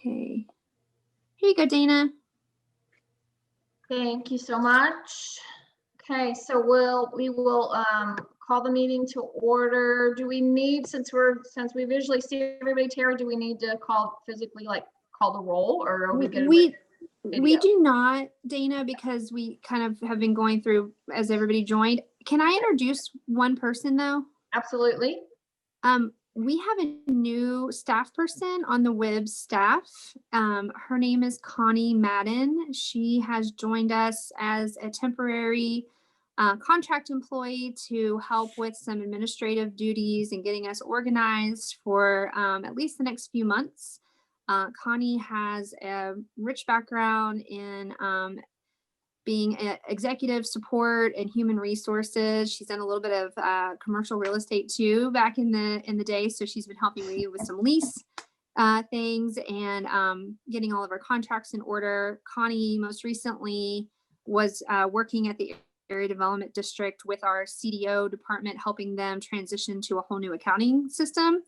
Okay. Here you go, Dana. Thank you so much. Okay, so we will call the meeting to order. Do we need, since we visually see everybody, Tara, do we need to call physically, like call the roll, or are we good? We do not, Dana, because we kind of have been going through as everybody joined. Can I introduce one person though? Absolutely. We have a new staff person on the WIB staff. Her name is Connie Madden. She has joined us as a temporary contract employee to help with some administrative duties and getting us organized for at least the next few months. Connie has a rich background in being executive support and human resources. She's done a little bit of commercial real estate too back in the day. So she's been helping me with some lease things and getting all of our contracts in order. Connie most recently was working at the Area Development District with our CDO department, helping them transition to a whole new accounting system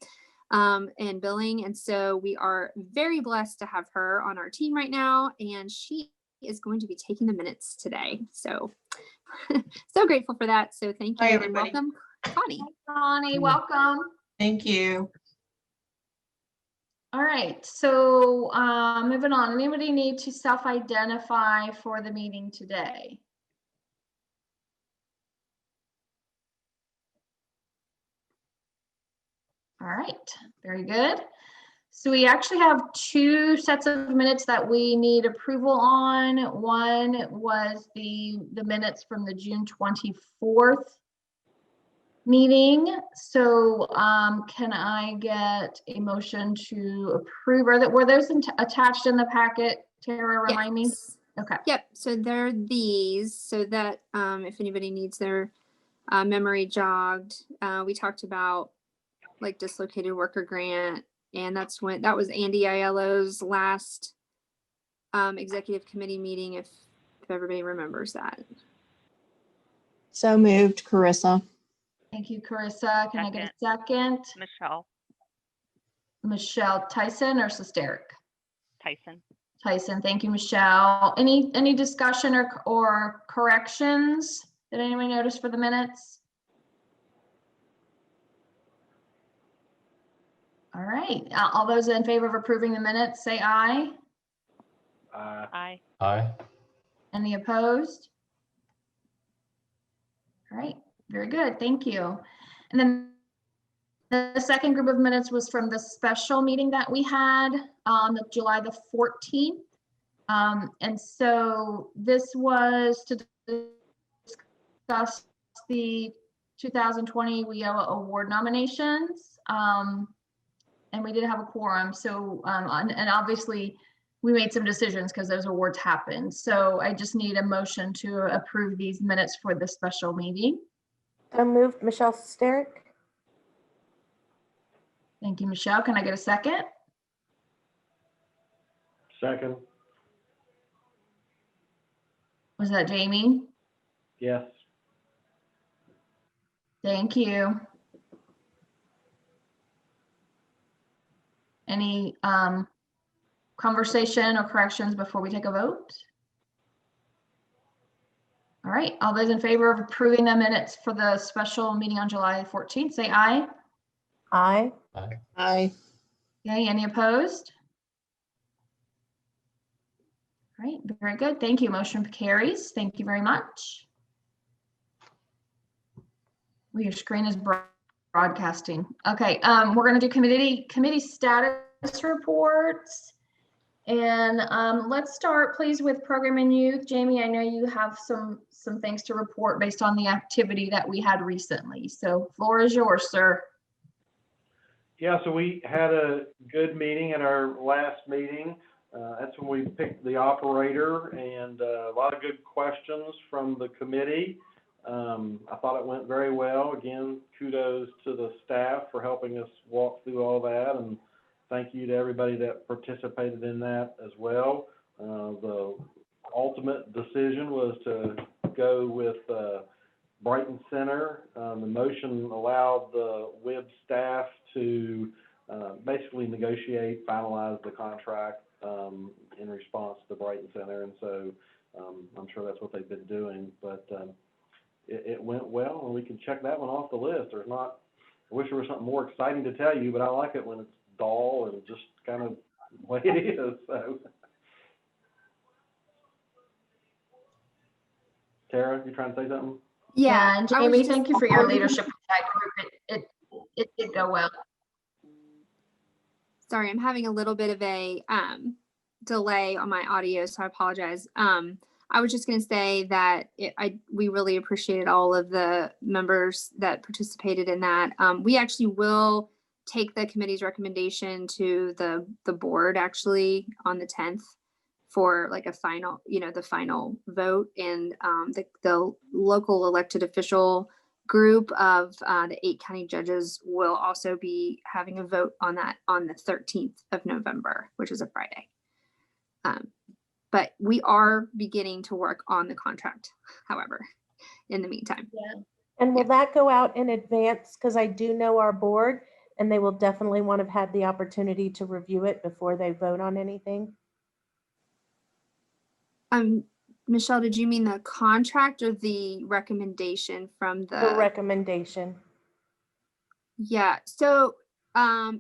and billing. And so we are very blessed to have her on our team right now. And she is going to be taking the minutes today. So, so grateful for that. So thank you and welcome, Connie. Hi, Connie, welcome. Thank you. All right, so moving on. Anybody need to self-identify for the meeting today? All right, very good. So we actually have two sets of minutes that we need approval on. One was the minutes from the June 24th meeting. So can I get a motion to approve? Were those attached in the packet? Tara, remind me. Okay. Yep. So they're these, so that if anybody needs their memory jogged, we talked about like dislocated worker grant. And that was Andy Aiello's last executive committee meeting, if everybody remembers that. So moved, Carissa. Thank you, Carissa. Can I get a second? Michelle. Michelle. Tyson or Sesteric? Tyson. Tyson. Thank you, Michelle. Any discussion or corrections that anyone noticed for the minutes? All right. All those in favor of approving the minutes, say aye. Aye. Aye. Any opposed? All right. Very good. Thank you. And then the second group of minutes was from the special meeting that we had on July the 14th. And so this was to discuss the 2020 WIOA award nominations. And we did have a quorum. So, and obviously we made some decisions because those awards happened. So I just need a motion to approve these minutes for the special meeting. So moved, Michelle Sesteric. Thank you, Michelle. Can I get a second? Second. Was that Jamie? Yes. Thank you. Any conversation or corrections before we take a vote? All right, all those in favor of approving the minutes for the special meeting on July 14th, say aye. Aye. Aye. Aye. Okay, any opposed? All right, very good. Thank you. Motion carries. Thank you very much. Well, your screen is broadcasting. Okay, we're going to do committee status reports. And let's start, please, with Program and Youth. Jamie, I know you have some things to report based on the activity that we had recently. So floor is yours, sir. Yeah, so we had a good meeting at our last meeting. That's when we picked the operator, and a lot of good questions from the committee. I thought it went very well. Again, kudos to the staff for helping us walk through all that, and thank you to everybody that participated in that as well. The ultimate decision was to go with Brighton Center. The motion allowed the WIB staff to basically negotiate, finalize the contract in response to the Brighton Center. And so I'm sure that's what they've been doing. But it went well, and we can check that one off the list. There's not, I wish there was something more exciting to tell you, but I like it when it's dull and just kind of the way it is. So, Tara, you trying to say something? Yeah, And I was Jamie, just- thank you for your leadership with that group. It did go well. Sorry, I'm having a little bit of a delay on my audio, so I apologize. I was just going to say that we really appreciated all of the members that participated in that. We actually will take the committee's recommendation to the board actually on the 10th for like a final, the final vote, and the local elected official group of the 8 county judges will also be having a vote on that on the 13th of November, which is a Friday. But we are beginning to work on the contract, however, in the meantime. Yeah. And will that go out in advance? Because I do know our board, and they will definitely want to have had the opportunity to review it before they vote on anything. Michelle, did you mean the contract or the recommendation from The recommendation. Yeah, so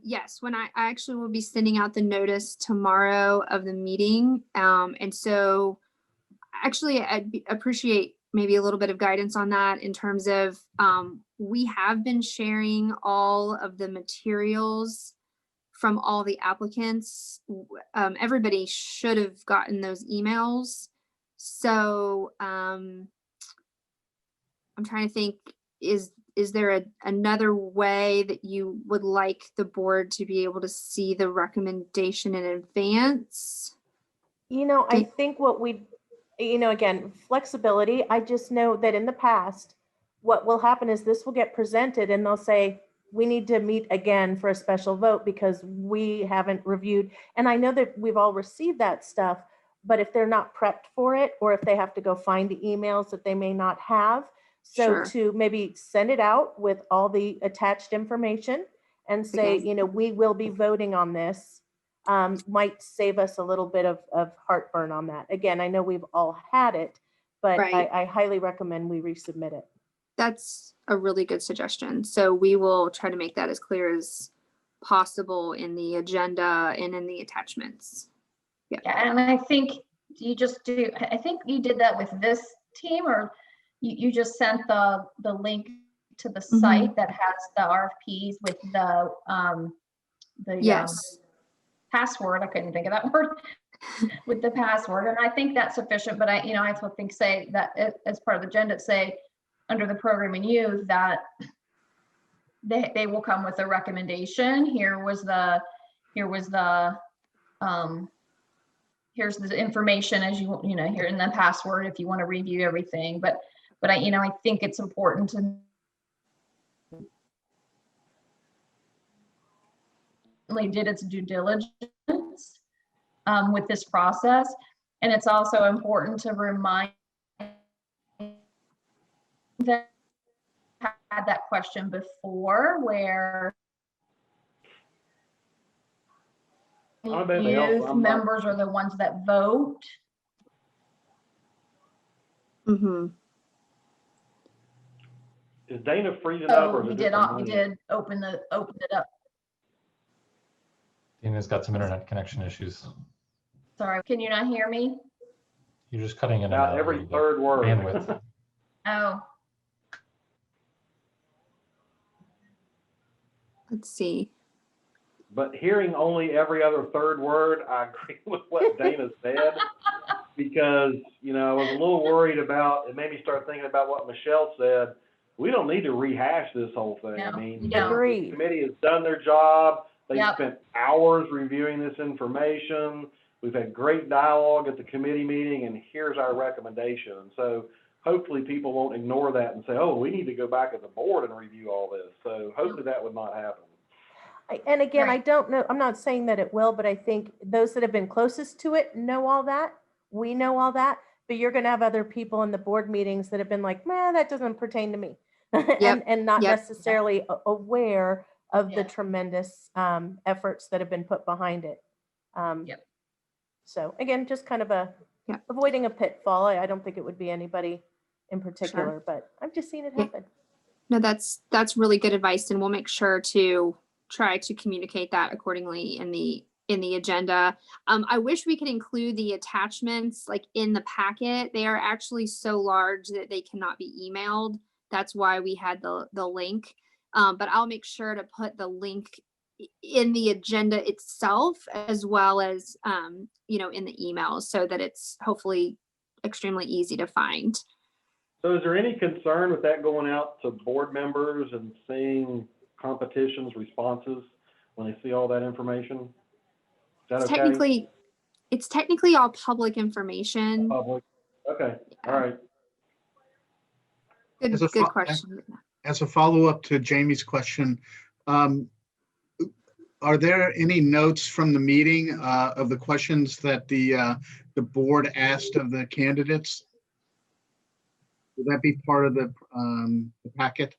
yes, when I actually will be sending out the notice tomorrow of the meeting. And so actually I'd appreciate maybe a little bit of guidance on that in terms of we have been sharing all of the materials from all the applicants. Everybody should have gotten those emails. So I'm trying to think, is there another way that you would like the board to be able to see the recommendation in advance? I think what again, flexibility. I just know that in the past, what will happen is this will get presented and they'll say, we need to meet again for a special vote because we haven't reviewed. And I know that we've all received that stuff, but if they're not prepped for it, or if they have to go find the emails that they may not have, so Sure. to maybe send it out with all the attached information and say, Okay. we will be voting on this, might save us a little bit of heartburn on that. Again, I know we've all had it, but Right. I highly recommend we resubmit it. That's a really good suggestion. So we will try to make that as clear as possible in the agenda and in the attachments. Yeah, and I think I think you did that with this team, or you just sent the link to the site that has the RFPs with the Yes. password. I couldn't think of that word with the password, and I think that's sufficient. But I also think say that as part of the agenda, say under the program and youth that they will come with a recommendation. Here's the information as here in the password if you want to review everything. But I think it's important to did its due diligence with this process. And it's also important to remind that I had that question before where youth members are the ones that vote. Mm-hmm. Is Dana freezing up, or So is we it did just not, a we money? did open it up. Dana's got some internet connection issues. Sorry, can you not hear me? You're just cutting in and About out a every little bit. third word. Bandwidth. Oh, Let's see. But hearing only every other third word, I agree with what Dana said, because, I was a little worried about, it made me start thinking about what Michelle said. We don't need to rehash this whole thing. No, I mean, we don't. the Agreed. committee has done their job. They've Yep. spent hours reviewing this information. We've had great dialogue at the committee meeting, and here's our recommendation. And so hopefully people won't ignore that and say, oh, we need to go back as a board and review all this. So hopefully that would not happen. And again, I Right. don't know, I'm not saying that it will, but I think those that have been closest to it know all that. We know all that, but you're going to have other people in the board meetings that have been like, man, that doesn't pertain to me. Yep. And not Yep. necessarily aware of the Yeah. tremendous efforts that have been put behind it. Yep. So again, just kind of Yeah. avoiding a pitfall. I don't think it would be anybody in particular, but I've just seen it Yeah. happen. No, that's really good advice, and we'll make sure to try to communicate that accordingly in the agenda. I wish we could include the attachments like in the packet. They are actually so large that they cannot be emailed. That's why we had the link. But I'll make sure to put the link in the agenda itself as well as in the emails so that it's hopefully extremely easy to find. So is there any concern with that going out to board members and seeing competition's responses when they see all that information? Is that It's okay? technically all public information. Public? Okay, all right. Good, As a good fo- question. As a follow-up to Jamie's question, are there any notes from the meeting of the questions that the board asked of the candidates? Would that be part of the packet?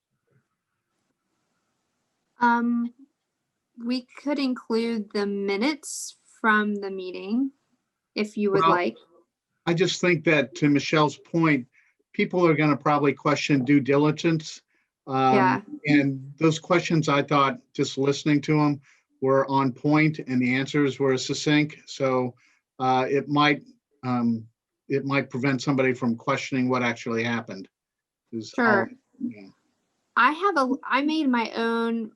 We could include the minutes from the meeting if you would Well, like. I just think that, to Michelle's point, people are going to probably question due diligence. Yeah. And those questions, I thought, just listening to them, were on point and the answers were succinct. So it might prevent somebody from questioning what actually happened. Sure. Yeah. I made my own,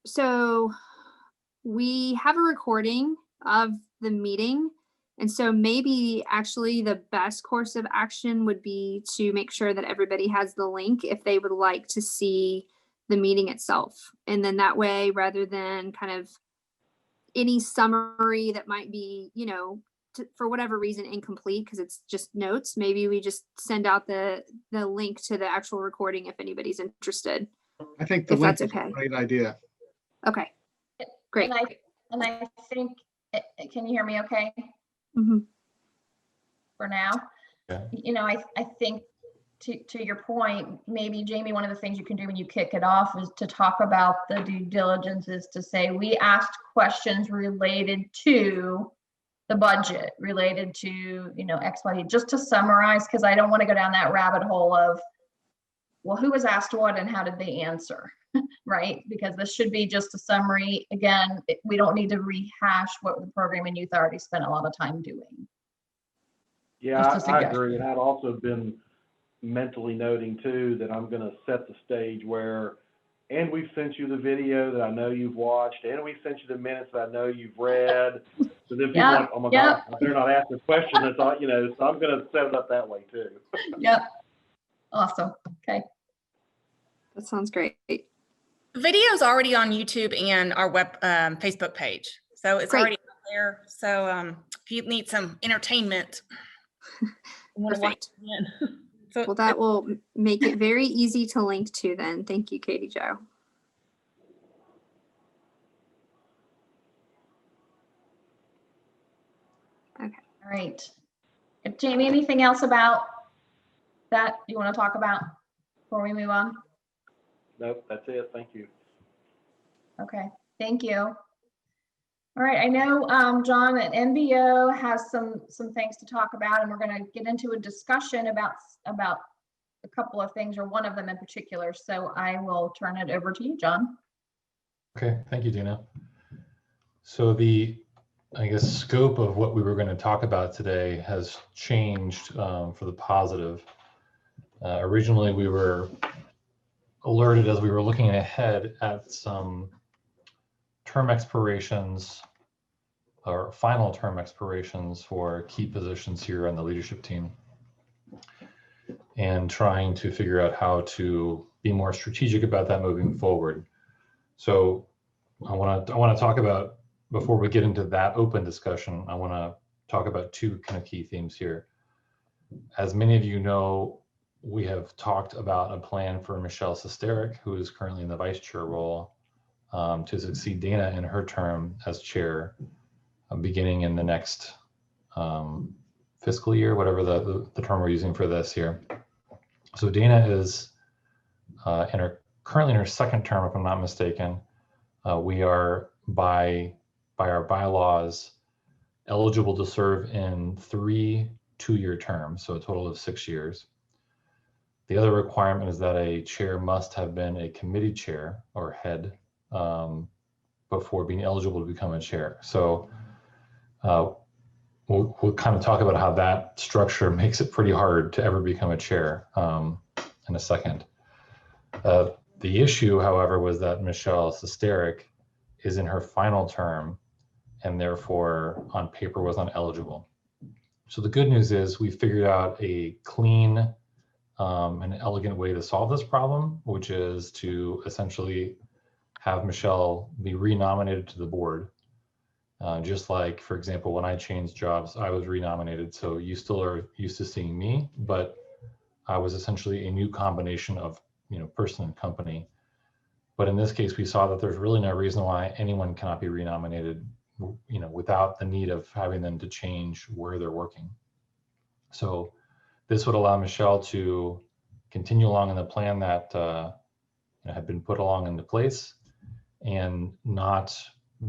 so we have a recording of the meeting. And so maybe actually the best course of action would be to make sure that everybody has the link if they would like to see the meeting itself. And then that way, rather than kind of any summary that might be, for whatever reason, incomplete because it's just notes, maybe we just send out the link to the actual recording if anybody's interested. I think the If link that's is a okay. great idea. Okay, great. And I think, can you hear me okay Mhm. for now? Yeah. I think to your point, maybe Jamie, one of the things you can do when you kick it off is to talk about the due diligence, is to say, we asked questions related to the budget, related to, X, Y, just to summarize, because I don't want to go down that rabbit hole of, well, who was asked what and how did they answer, right? Because this should be just a summary. Again, we don't need to rehash what the program and youth already spent a lot of time doing. Yeah, Just a I suggestion. agree. And I've also been mentally noting too that I'm going to set the stage where, and we've sent you the video that I know you've watched, and we sent you the minutes that I know you've read. So then people are like, oh my God, I better not ask a question. That's all, so I'm going to set it up that way too. Yep. Awesome. Okay. That sounds great. The video's already on YouTube and our web Facebook page. So it's Great. already out there. So if you need some entertainment, you want to watch Perfect. it again. So Well, that will make it very easy to link to then. Thank you, Katie Jo. Okay. All right. Jamie, anything else about that you want to talk about before we move on? Nope, that's it. Thank you. Okay, thank you. All right, I know John at NBO has some things to talk about, and we're going to get into a discussion about a couple of things, or one of them in particular. So I will turn it over to you, John. Okay, thank you, Dina. So the, scope of what we were going to talk about today has changed for the positive. Originally, we were alerted as we were looking ahead at some term expirations or final term expirations for key positions here on the leadership team, and trying to figure out how to be more strategic about that moving forward. So I want to talk about, before we get into that open discussion, I want to talk about two kind of key themes here. As many of you know, we have talked about a plan for Michelle Sesteric, who is currently in the vice chair role, to succeed Dana in her term as chair, beginning in the next fiscal year, whatever the term we're using for this here. So Dana is currently in her second term, if I'm not mistaken. We are by our bylaws eligible to serve in 3 two-year terms, so a total of 6 years. The other requirement is that a chair must have been a committee chair or head before being eligible to become a chair. So we'll kind of talk about how that structure makes it pretty hard to ever become a chair in a second. The issue, however, was that Michelle Sesteric is in her final term and therefore on paper was uneligible. So the good news is we figured out a clean and elegant way to solve this problem, which is to essentially have Michelle be renominated to the board. Just like, for example, when I changed jobs, I was renominated. So you still are used to seeing me, but I was essentially a new combination of, person and company. But in this case, we saw that there's really no reason why anyone cannot be renominated, without the need of having them to change where they're working. So this would allow Michelle to continue along in the plan that had been put along into place and not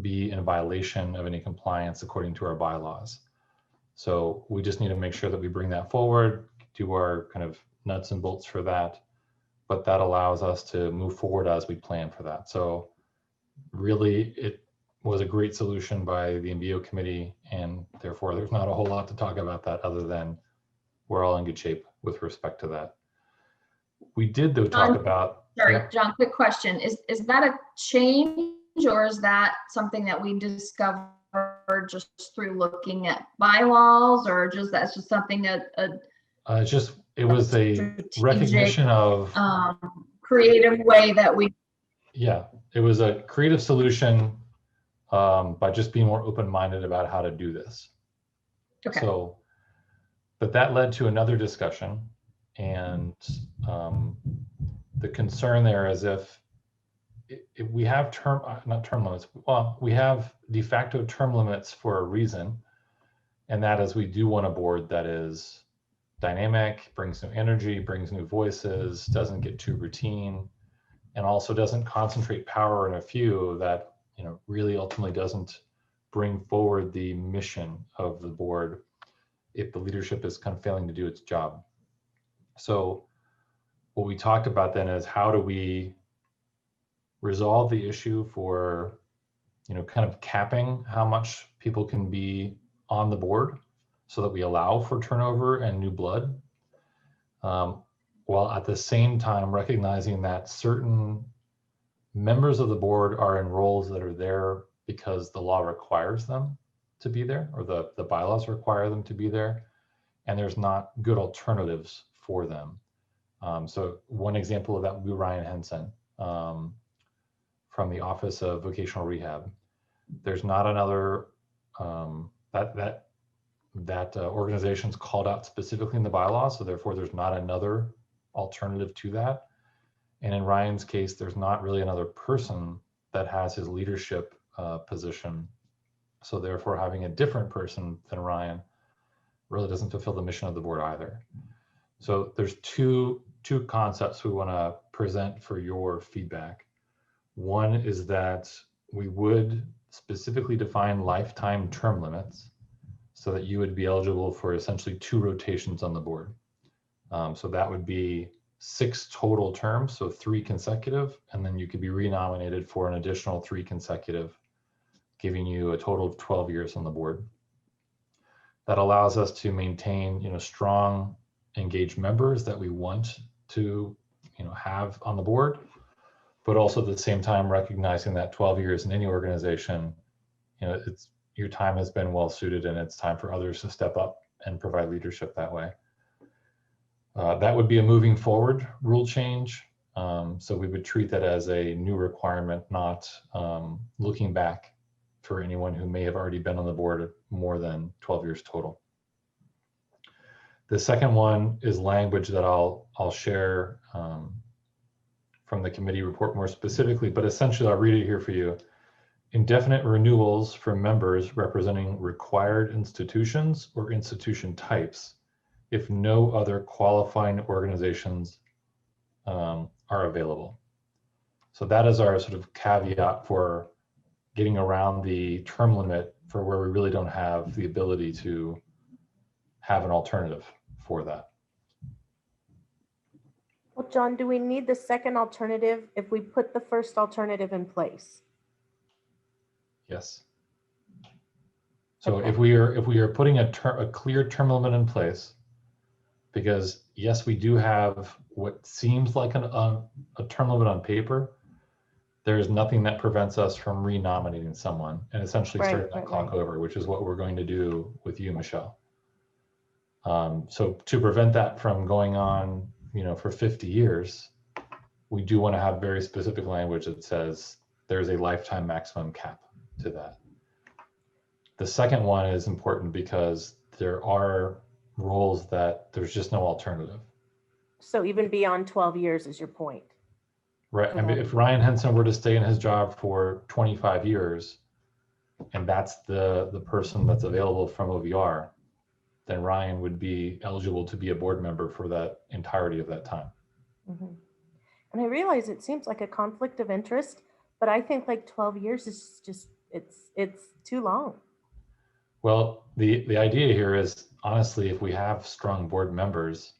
be in violation of any compliance according to our bylaws. So we just need to make sure that we bring that forward, do our kind of nuts and bolts for that, but that allows us to move forward as we plan for that. So really, it was a great solution by the MBO committee, and therefore there's not a whole lot to talk about that other than we're all in good shape with respect to that. We did, though, talk about... Sorry, Yeah. John, quick question. Is that a change, or is that something that we discovered just through looking at bylaws, or that's just something that it was a recognition of... creative way that we... Yeah, it was a creative solution by just being more open-minded about how to do this. Okay. So, but that led to another discussion, and the concern there is if we have not term limits, well, we have de facto term limits for a reason, and that is we do want a board that is dynamic, brings new energy, brings new voices, doesn't get too routine, and also doesn't concentrate power in a few that really ultimately doesn't bring forward the mission of the board if the leadership is kind of failing to do its job. So what we talked about then is how do we resolve the issue for kind of capping how much people can be on the board so that we allow for turnover and new blood, while at the same time recognizing that certain members of the board are in roles that are there because the law requires them to be there, or the bylaws require them to be there, and there's not good alternatives for them. So one example of that would be Ryan Henson from the Office of Vocational Rehab. There's not another, that organization's called out specifically in the bylaws, so therefore there's not another alternative to that. And in Ryan's case, there's not really another person that has his leadership position. So therefore having a different person than Ryan really doesn't fulfill the mission of the board either. So there's two concepts we want to present for your feedback. One is that we would specifically define lifetime term limits so that you would be eligible for essentially 2 rotations on the board. So that would be 6 total terms, so 3 consecutive, and then you could be renominated for an additional 3 consecutive, giving you a total of 12 years on the board. That allows us to maintain, strong, engaged members that we want to, have on the board, but also at the same time recognizing that 12 years in any organization, your time has been well suited, and it's time for others to step up and provide leadership that way. That would be a moving forward rule change. So we would treat that as a new requirement, not looking back for anyone who may have already been on the board more than 12 years total. The second one is language that I'll share from the committee report more specifically, but essentially I'll read it here for you. Indefinite renewals for members representing required institutions or institution types if no other qualifying organizations are available. So that is our sort of caveat for getting around the term limit for where we really don't have the ability to have an alternative for that. Well, John, do we need the second alternative if we put the first alternative in place? Yes. So if we are putting a clear term limit in place, because yes, we do have what seems like a term limit on paper, there is nothing that prevents us from renominating someone and essentially Right, starting that right, clock right. over, which is what we're going to do with you, Michelle. So to prevent that from going on, for 50 years, we do want to have very specific language that says there's a lifetime maximum cap to that. The second one is important because there are roles that there's just no alternative. So even beyond 12 years is your point. Right. I mean, if Ryan Henson were to stay in his job for 25 years, and that's the person that's available from OVR, then Ryan would be eligible to be a board member for that entirety of that time. Mhm. And I realize it seems like a conflict of interest, but I think like 12 years is just, it's too long. Well, the idea here is, honestly, if we have strong board members,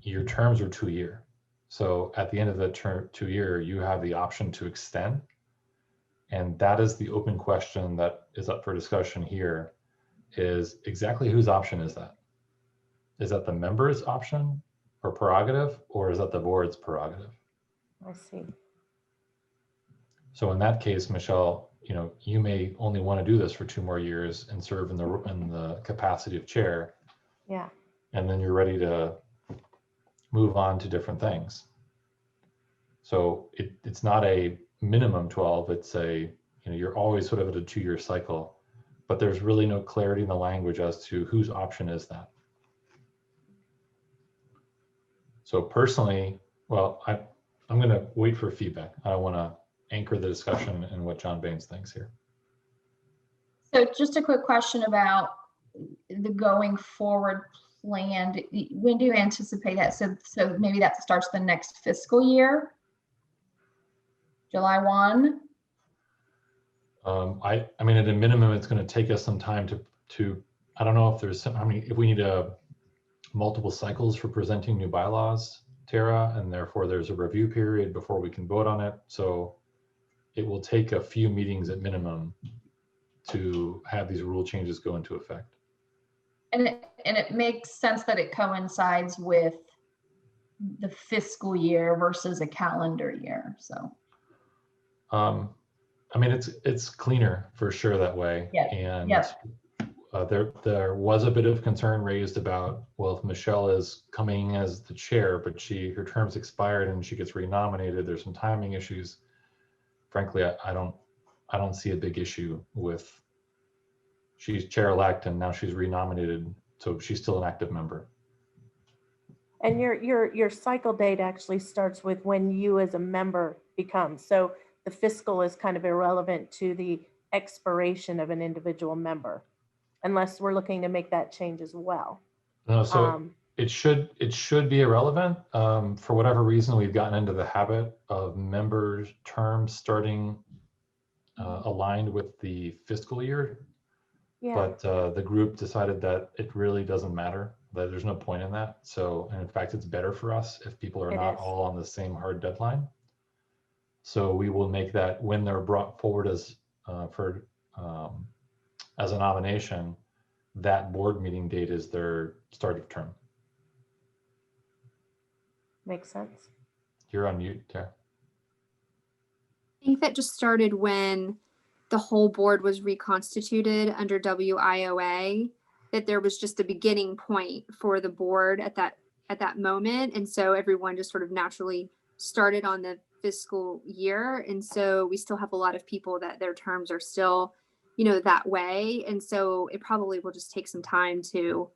your terms are 2 year. So at the end of the term 2 year, you have the option to extend. And that is the open question that is up for discussion here, is exactly whose option is that? Is that the member's option or prerogative, or is that the board's prerogative? I see. So in that case, Michelle, you may only want to do this for 2 more years and serve in the capacity of chair. Yeah. And then you're ready to move on to different things. So it's not a minimum 12, it's you're always sort of at a 2-year cycle, but there's really no clarity in the language as to whose option is that. So personally, well, I'm going to wait for feedback. I want to anchor the discussion in what John Baines thinks here. So just a quick question about the going forward plan. When do you anticipate that? So maybe that starts the next fiscal year? July 1? I mean, at a minimum, it's going to take us some time to I don't know if there's if we need multiple cycles for presenting new bylaws, Tara, and therefore there's a review period before we can vote on it. So it will take a few meetings at minimum to have these rule changes go into effect. And it makes sense that it coincides with the fiscal year versus a calendar year. So I mean, it's cleaner for sure that way. Yeah. And Yeah. There was a bit of concern raised about, well, if Michelle is coming as the chair, but her term's expired and she gets renominated, there's some timing issues. Frankly, I don't see a big issue with, she's chair-elect and now she's renominated, so she's still an active member. And your cycle date actually starts with when you as a member become. So the fiscal is kind of irrelevant to the expiration of an individual member, unless we're looking to make that change as well. No, so it should be irrelevant. For whatever reason, we've gotten into the habit of members' terms starting aligned with the fiscal year. Yeah. But the group decided that it really doesn't matter, that there's no point in that. So, and in fact, it's better for us if people are not all on the same hard deadline. So we will make that when they're brought forward as a nomination, that board meeting date is their start of term. Makes sense. You're on mute, Tara. I think that just started when the whole board was reconstituted under WIOA, that there was just a beginning point for the board at that moment. And so everyone just sort of naturally started on the fiscal year. And so we still have a lot of people that their terms are still, that way. And so it probably will just take some time to,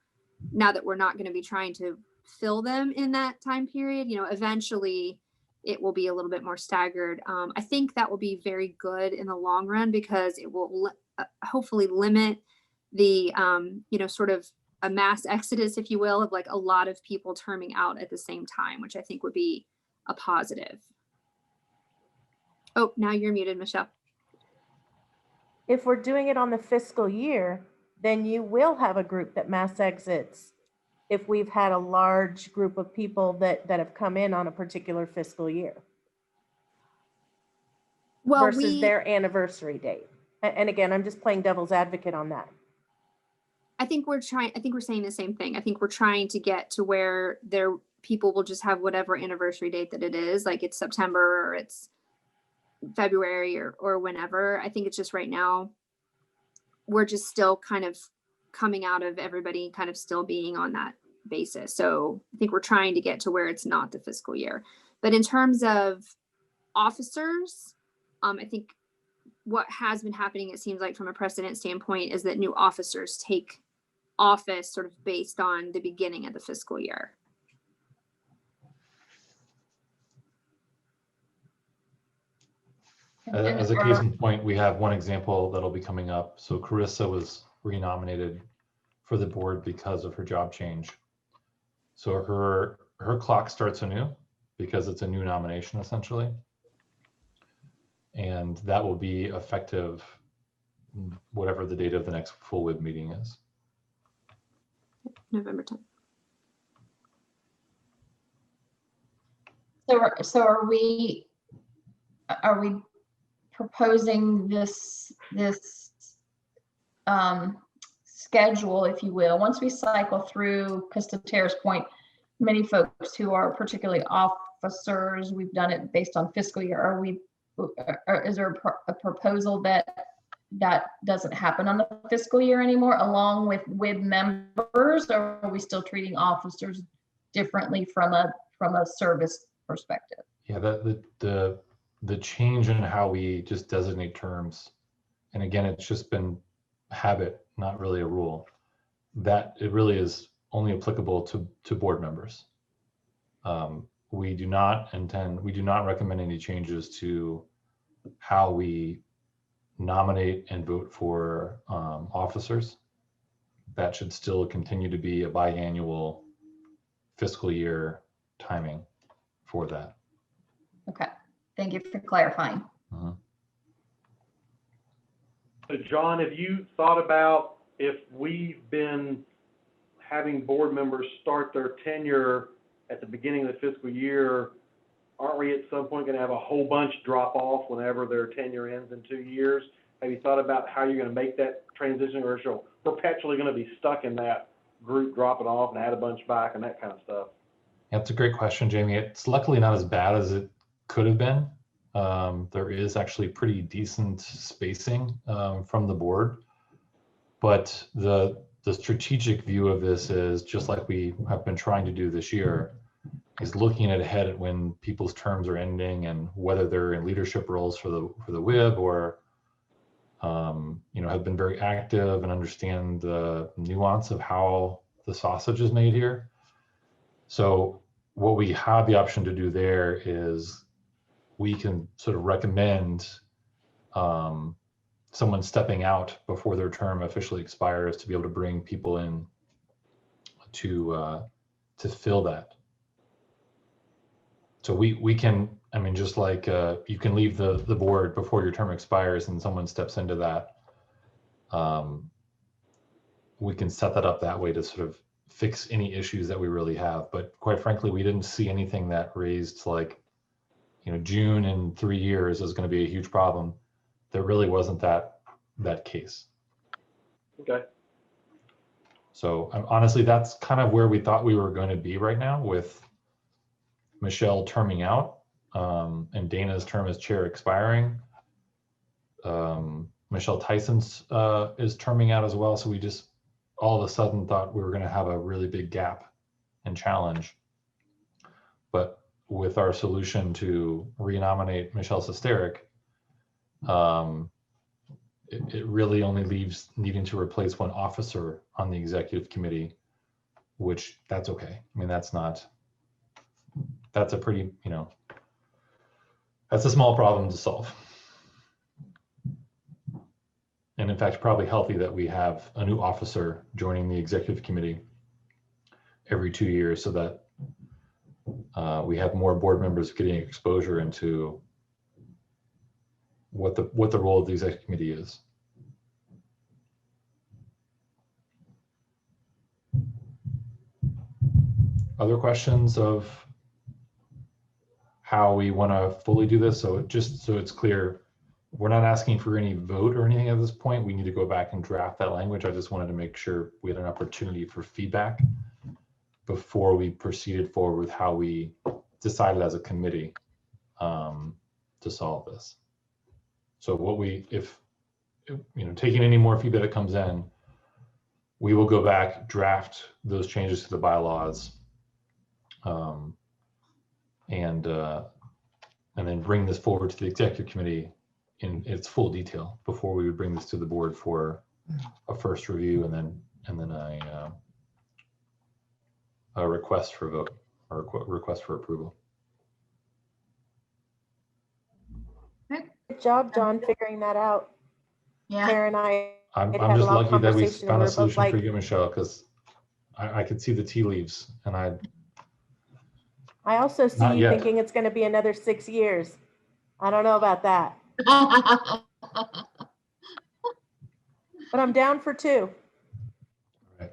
now that we're not going to be trying to fill them in that time period, eventually it will be a little bit more staggered. I think that will be very good in the long run because it will hopefully limit the, sort of a mass exodus, if you will, of like a lot of people terming out at the same time, which I think would be a positive. Oh, now you're muted, Michelle. If we're doing it on the fiscal year, then you will have a group that mass exits if we've had a large group of people that have come in on a particular fiscal year Well, versus their anniversary date. And again, I'm just playing devil's advocate on that. I think we're saying the same thing. I think we're trying to get to where people will just have whatever anniversary date that it is, like it's September or it's February or whenever. I think it's just right now we're just still kind of coming out of everybody kind of still being on that basis. So I think we're trying to get to where it's not the fiscal year. But in terms of officers, I think what has been happening, it seems like from a precedent standpoint, is that new officers take office sort of based on the beginning of the fiscal year. As a case in point, we have one example that'll be coming up. So Carissa was renominated for the board because of her job change. So her clock starts anew because it's a new nomination essentially. And that will be effective whatever the date of the next full WIB meeting is. November 10th. So are we proposing this schedule, if you will, once we cycle through, because to Tara's point, many folks who are particularly officers, we've done it based on fiscal year. Is there a proposal that doesn't happen on the fiscal year anymore, along with WIB members, or are we still treating officers differently from a service perspective? Yeah, the change in how we just designate terms, and again, it's just been habit, not really a rule, that it really is only applicable to board members. We do not recommend any changes to how we nominate and vote for officers. That should still continue to be a biannual fiscal year timing for that. Okay, thank you for clarifying. So John, have you thought about if we've been having board members start their tenure at the beginning of the fiscal year, aren't we at some point going to have a whole bunch drop off whenever their tenure ends in 2 years? Have you thought about how you're going to make that transition, or is you perpetually going to be stuck in that group dropping off and add a bunch back and that kind of stuff? That's a great question, Jamie. It's luckily not as bad as it could have been. There is actually pretty decent spacing from the board, but the strategic view of this is, just like we have been trying to do this year, is looking ahead at when people's terms are ending and whether they're in leadership roles for the WIB or have been very active and understand the nuance of how the sausage is made here. So what we have the option to do there is we can sort of recommend someone stepping out before their term officially expires to be able to bring people in to fill that. So we can, I mean, just like you can leave the board before your term expires and someone steps into that, we can set that up that way to sort of fix any issues that we really have. But quite frankly, we didn't see anything that raised like, June in 3 years is going to be a huge problem. There really wasn't that case. Okay. So honestly, that's kind of where we thought we were going to be right now, with Michelle terming out and Dana's term as chair expiring. Michelle Tyson's is terming out as well. So we just all of a sudden thought we were going to have a really big gap and challenge. But with our solution to renominate Michelle Sesteric, it really only leaves needing to replace one officer on the executive committee, which that's okay. I mean, that's a pretty, that's a small problem to solve. And in fact, probably healthy that we have a new officer joining the executive committee every 2 years so that we have more board members getting exposure into what the role of the executive committee is. Other questions of how we want to fully do this? So just so it's clear, we're not asking for any vote or anything at this point. We need to go back and draft that language. I just wanted to make sure we had an opportunity for feedback before we proceeded forward with how we decided as a committee to solve this. So what if taking any more feedback that comes in, we will go back, draft those changes to the bylaws, and then bring this forward to the executive committee in its full detail before we would bring this to the board for a first review and then a request for vote or request for approval. Good job, John, figuring that out. Yeah. Tara and I I'm had a just long lucky that we conversation and found we a were both solution for like, you, Michelle, because I could see the tea leaves, and I also see Not you yet. thinking it's going to be another 6 years. I don't know about that, but I'm down for 2. right.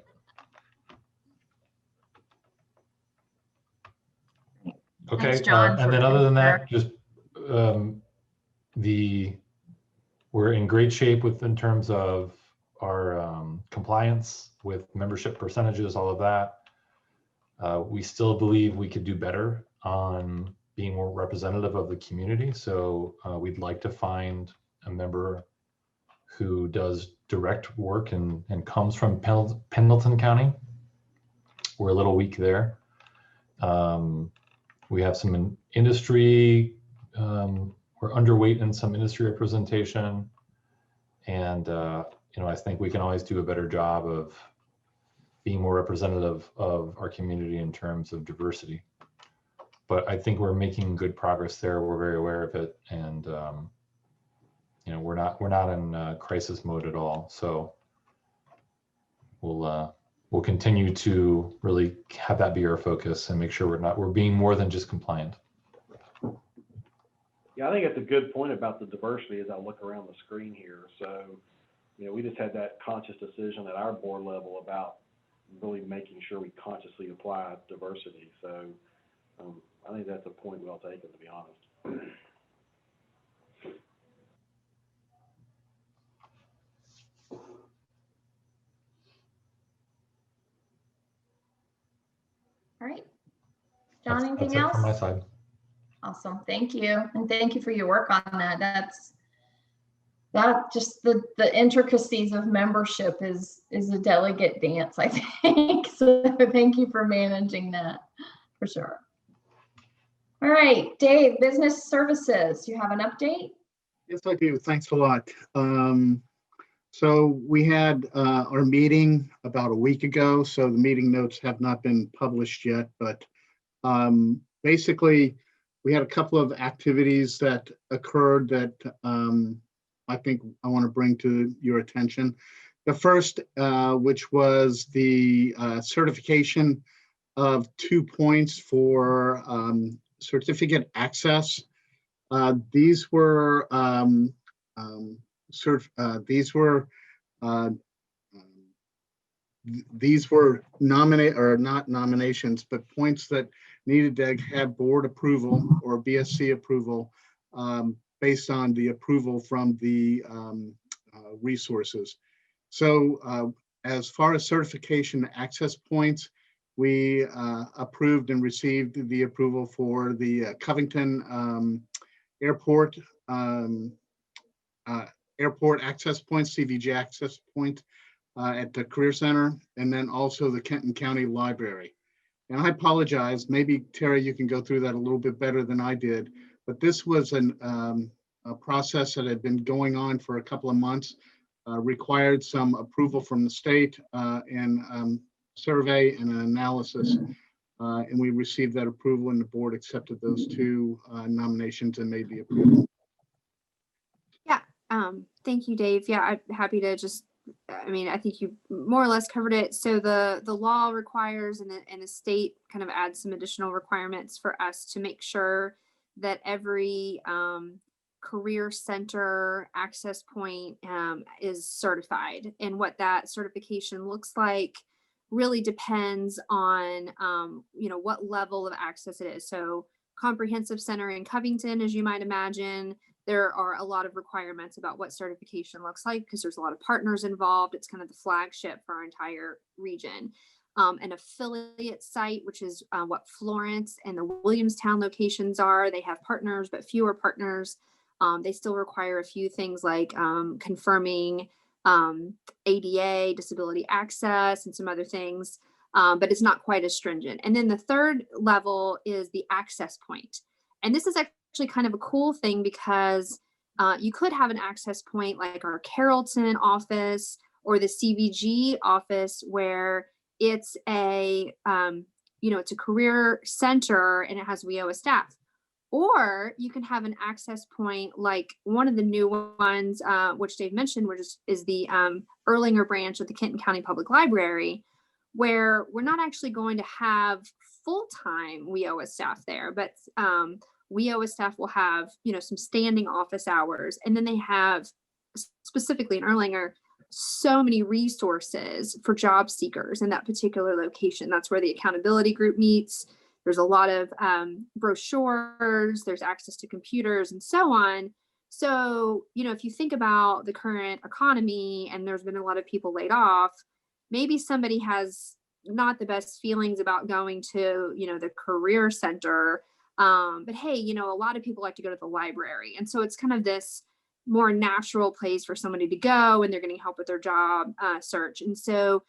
Okay, Thanks, John, and for then other than being that, just we're in great shape in terms of our compliance with membership percentages, all of that. We still believe we could do better on being more representative of the community. So we'd like to find a member who does direct work and comes from Pendleton County. We're a little weak there. We have some industry, we're underweight in some industry representation. And, I think we can always do a better job of being more representative of our community in terms of diversity. But I think we're making good progress there. We're very aware of it. And, we're not in crisis mode at all. So we'll continue to really have that be our focus and make sure we're being more than just compliant. Yeah, I think it's a good point about the diversity as I look around the screen here. So, we just had that conscious decision at our board level about really making sure we consciously apply diversity. So I think that's a point well taken, to be honest. All right. John, anything That's it else? from my side. Awesome. Thank you. And thank you for your work on that. That just the intricacies of membership is a delicate dance, I think. So thank you for managing that for sure. All right, Dave, business services, you have an update? Yes, I do. Thanks a lot. So we had our meeting about a week ago, so the meeting notes have not been published yet, but basically we had a couple of activities that occurred that I think I want to bring to your attention. The first, which was the certification of 2 points for certificate access. These were not nominations, but points that needed to have board approval or BSC approval based on the approval from the resources. So as far as certification access points, we approved and received the approval for the Covington Airport access point, CVG access point at the Career Center, and then also the Kenton County Library. And I apologize, maybe Terry, you can go through that a little bit better than I did, but this was a process that had been going on for a couple of months, required some approval from the state and survey and an analysis. And we received that approval and the board accepted those 2 nominations and made the approval. Yeah, thank you, Dave. Yeah, I'm happy to I think you more or less covered it. So the law requires and the state kind of adds some additional requirements for us to make sure that every career center access point is certified. And what that certification looks like really depends on, what level of access it is. So comprehensive center in Covington, as you might imagine, there are a lot of requirements about what certification looks like because there's a lot of partners involved. It's kind of the flagship for our entire region. An affiliate site, which is what Florence and the Williamstown locations are. They have partners, but fewer partners. They still require a few things like confirming ADA, disability access, and some other things, but it's not quite as stringent. And then the third level is the access point. And this is actually kind of a cool thing because you could have an access point like our Carrollton office or the CVG office where it's it's a career center and it has WIOA staff. Or you can have an access point like one of the new ones, which Dave mentioned, which is the Erlanger branch of the Kenton County Public Library, where we're not actually going to have full-time WIOA staff there, but WIOA staff will have, some standing office hours. And then they have, specifically in Erlanger, so many resources for job seekers in that particular location. That's where the accountability group meets. There's a lot of brochures, there's access to computers and so on. So, if you think about the current economy and there's been a lot of people laid off, maybe somebody has not the best feelings about going to, the career center. But hey, a lot of people like to go to the library. And so it's kind of this more natural place for somebody to go and they're getting help with their job search. And so,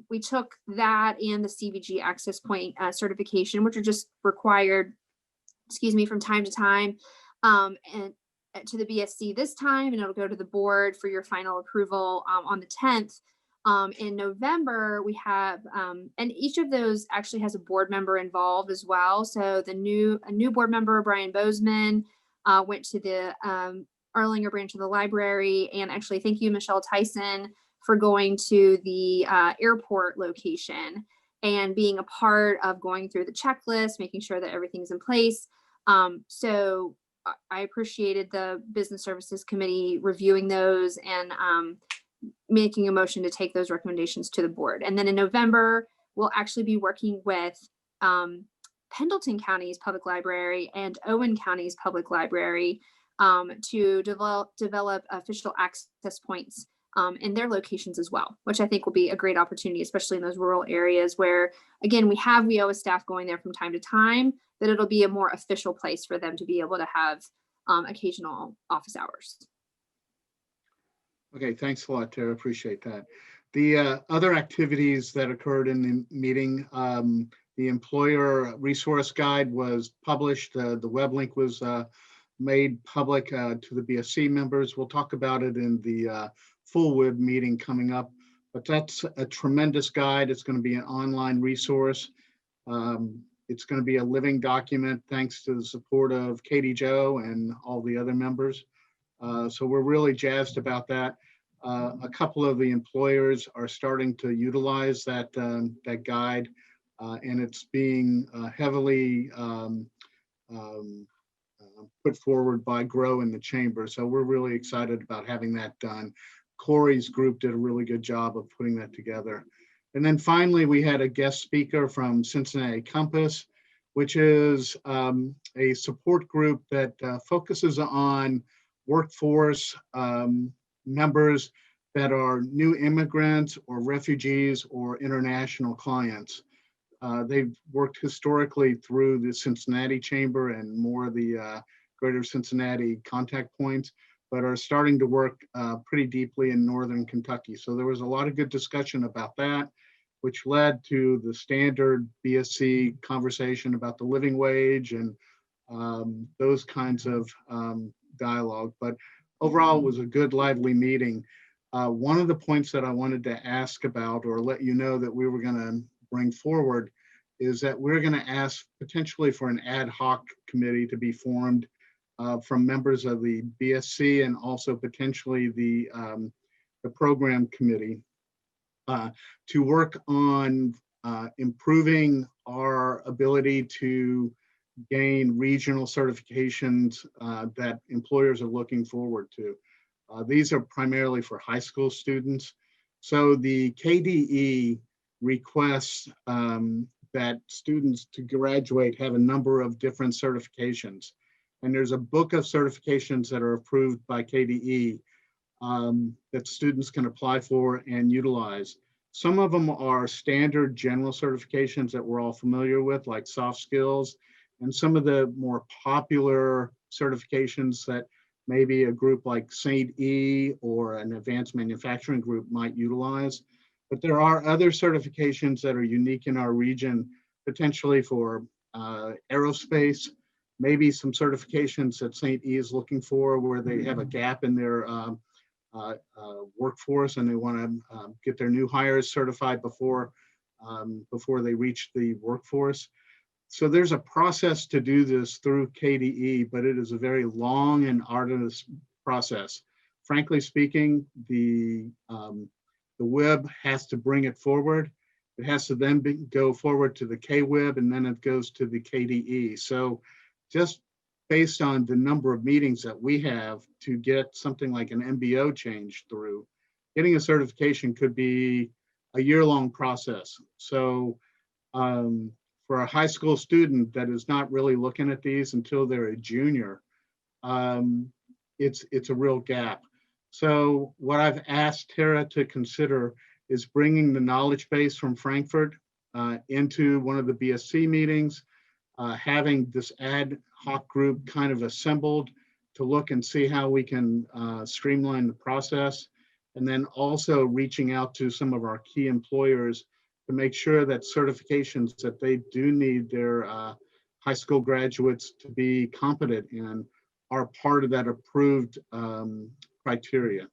we took that and the CVG access point certification, which are just required, from time to time, and to the BSC this time, and it'll go to the board for your final approval on the 10th. In November, we have, and each of those actually has a board member involved as well. So a new board member, Brian Bozeman, went to the Erlanger branch of the library, and actually thank you, Michelle Tyson, for going to the airport location and being a part of going through the checklist, making sure that everything's in place. So I appreciated the Business Services Committee reviewing those and making a motion to take those recommendations to the board. And then in November, we'll actually be working with Pendleton County's Public Library and Owen County's Public Library to develop official access points in their locations as well, which I think will be a great opportunity, especially in those rural areas where, again, we have WIOA staff going there from time to time, that it'll be a more official place for them to be able to have occasional office hours. Okay, thanks a lot, Tara. Appreciate that. The other activities that occurred in the meeting, the employer resource guide was published. The web link was made public to the BSC members. We'll talk about it in the full WIB meeting coming up, but that's a tremendous guide. It's going to be an online resource. It's going to be a living document thanks to the support of Katie Jo and all the other members. So we're really jazzed about that. A couple of the employers are starting to utilize that guide, and it's being heavily put forward by Grow in the Chamber. So we're really excited about having that done. Corey's group did a really good job of putting that together. And then finally, we had a guest speaker from Cincinnati Compass, which is a support group that focuses on workforce members that are new immigrants or refugees or international clients. They've worked historically through the Cincinnati Chamber and more of the greater Cincinnati contact points, but are starting to work pretty deeply in Northern Kentucky. So there was a lot of good discussion about that, which led to the standard BSC conversation about the living wage and those kinds of dialogue. But overall, it was a good, lively meeting. One of the points that I wanted to ask about or let you know that we were going to bring forward is that we're going to ask potentially for an ad hoc committee to be formed from members of the BSC and also potentially the program committee to work on improving our ability to gain regional certifications that employers are looking forward to. These are primarily for high school students. So the KDE requests that students to graduate have a number of different certifications. And there's a book of certifications that are approved by KDE that students can apply for and utilize. Some of them are standard general certifications that we're all familiar with, like soft skills, and some of the more popular certifications that maybe a group like St. E or an advanced manufacturing group might utilize. But there are other certifications that are unique in our region, potentially for aerospace, maybe some certifications that St. E is looking for where they have a gap in their workforce and they want to get their new hires certified before they reach the workforce. So there's a process to do this through KDE, but it is a very long and arduous process. Frankly speaking, the WIB has to bring it forward. It has to then go forward to the NKWIB, and then it goes to the KDE. So just based on the number of meetings that we have to get something like an MBO change through, getting a certification could be a year-long process. So for a high school student that is not really looking at these until they're a junior, it's a real gap. So what I've asked Tara to consider is bringing the knowledge base from Frankfurt into one of the BSC meetings, having this ad hoc group kind of assembled to look and see how we can streamline the process, and then also reaching out to some of our key employers to make sure that certifications that they do need their high school graduates to be competent in are part of that approved criteria.